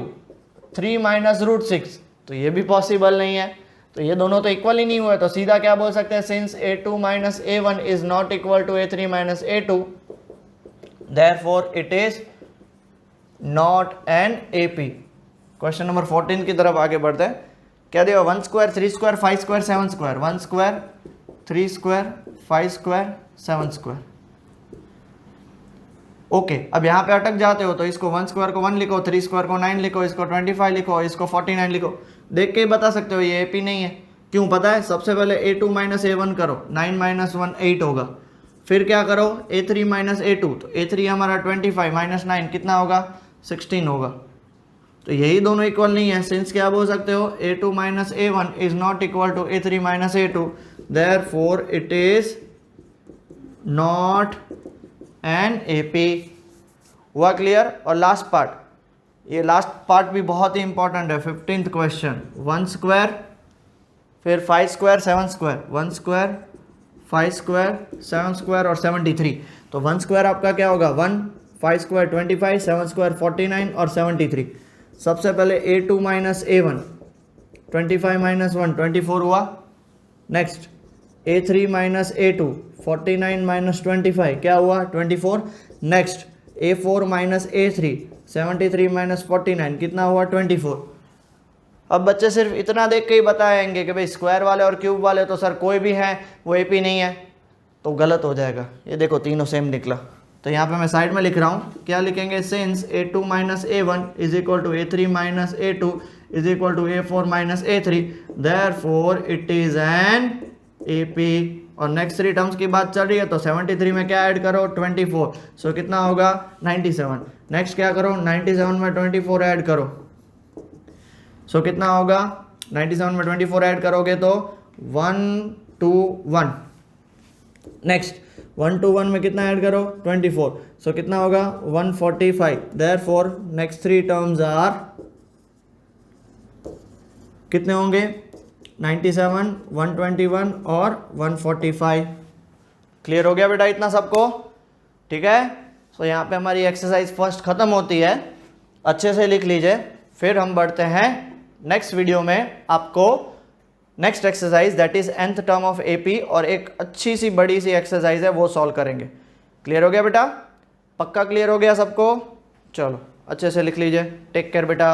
3 minus √6, तो ये भी पॉसिबल नहीं है, तो ये दोनों तो इक्वल ही नहीं हुए, तो सीधा क्या बोल सकते हैं, since a2 minus a1 is not equal to a3 minus a2, therefore it is not an AP। Question number 14 की तरफ आगे बढ़ते हैं। क्या दिया, 1 square 3 square 5 square 7 square, 1 square 3 square 5 square 7 square. Okay, अब यहाँ पे अटक जाते हो तो इसको 1 स्क्वायर को 1 लिखो, 3 स्क्वायर को 9 लिखो, इसको 25 लिखो, इसको 49 लिखो, देख के ही बता सकते हो ये AP नहीं है। क्यों पता है, सबसे पहले a2 माइनस a1 करो, 9 माइनस 1 8 होगा, फिर क्या करो a3 माइनस a2, तो a3 हमारा 25 माइनस 9 कितना होगा 16 होगा, तो यही दोनों इक्वल नहीं है। सिंस क्या बोल सकते हो, a2 minus a1 is not equal to a3 minus a2, therefore it is not an AP। हुआ क्लियर। और लास्ट पार्ट, ये लास्ट पार्ट भी बहुत ही इंपॉर्टेंट है, 15th क्वेश्चन। 1 स्क्वायर फिर 5 square 7 square, 1 square 5 square 7 square और 73, तो 1 स्क्वायर आपका क्या होगा 1, 5 स्क्वायर 25, 7 स्क्वायर 49 और 73। सबसे पहले a2 माइनस a1, 25 माइनस 1 24 हुआ। Next a3 minus a2, 49 minus 25 क्या हुआ 24। Next a4 minus a3, 73 minus 49 कितना हुआ 24। अब बच्चे सिर्फ इतना देख के ही बताएंगे कि भाई स्क्वायर वाले और क्यूब वाले तो सर कोई भी हैं वो AP नहीं है, तो गलत हो जाएगा। ये देखो तीनों सेम निकला, तो यहाँ पे मैं साइड में लिख रहा हूँ, क्या लिखेंगे, since a2 minus a1 is equal to a3 minus a2 is equal to a4 minus a3, therefore it is an AP। और नेक्स्ट 3 टर्म्स की बात चल रही है, तो 73 में क्या ऐड करो 24, सो कितना होगा 97। नेक्स्ट क्या करो 97 में 24 ऐड करो, सो कितना होगा 97 में 24 ऐड करोगे तो 121। नेक्स्ट 121 में कितना ऐड करो 24, सो कितना होगा 145। देयरफॉर नेक्स्ट 3 टर्म्स आर कितने होंगे 97, 121 और 145। क्लियर हो गया बेटा इतना सबको, ठीक है। सो यहाँ पे हमारी एक्सरसाइज फर्स्ट खत्म होती है, अच्छे से लिख लीजिए। फिर हम बढ़ते हैं नेक्स्ट वीडियो में, आपको next exercise that is nth term of AP, और एक अच्छी सी बड़ी सी एक्सरसाइज है वो सॉल्व करेंगे। क्लियर हो गया बेटा, पक्का क्लियर हो गया सबको, चलो अच्छे से लिख लीजिए। टेक केयर बेटा।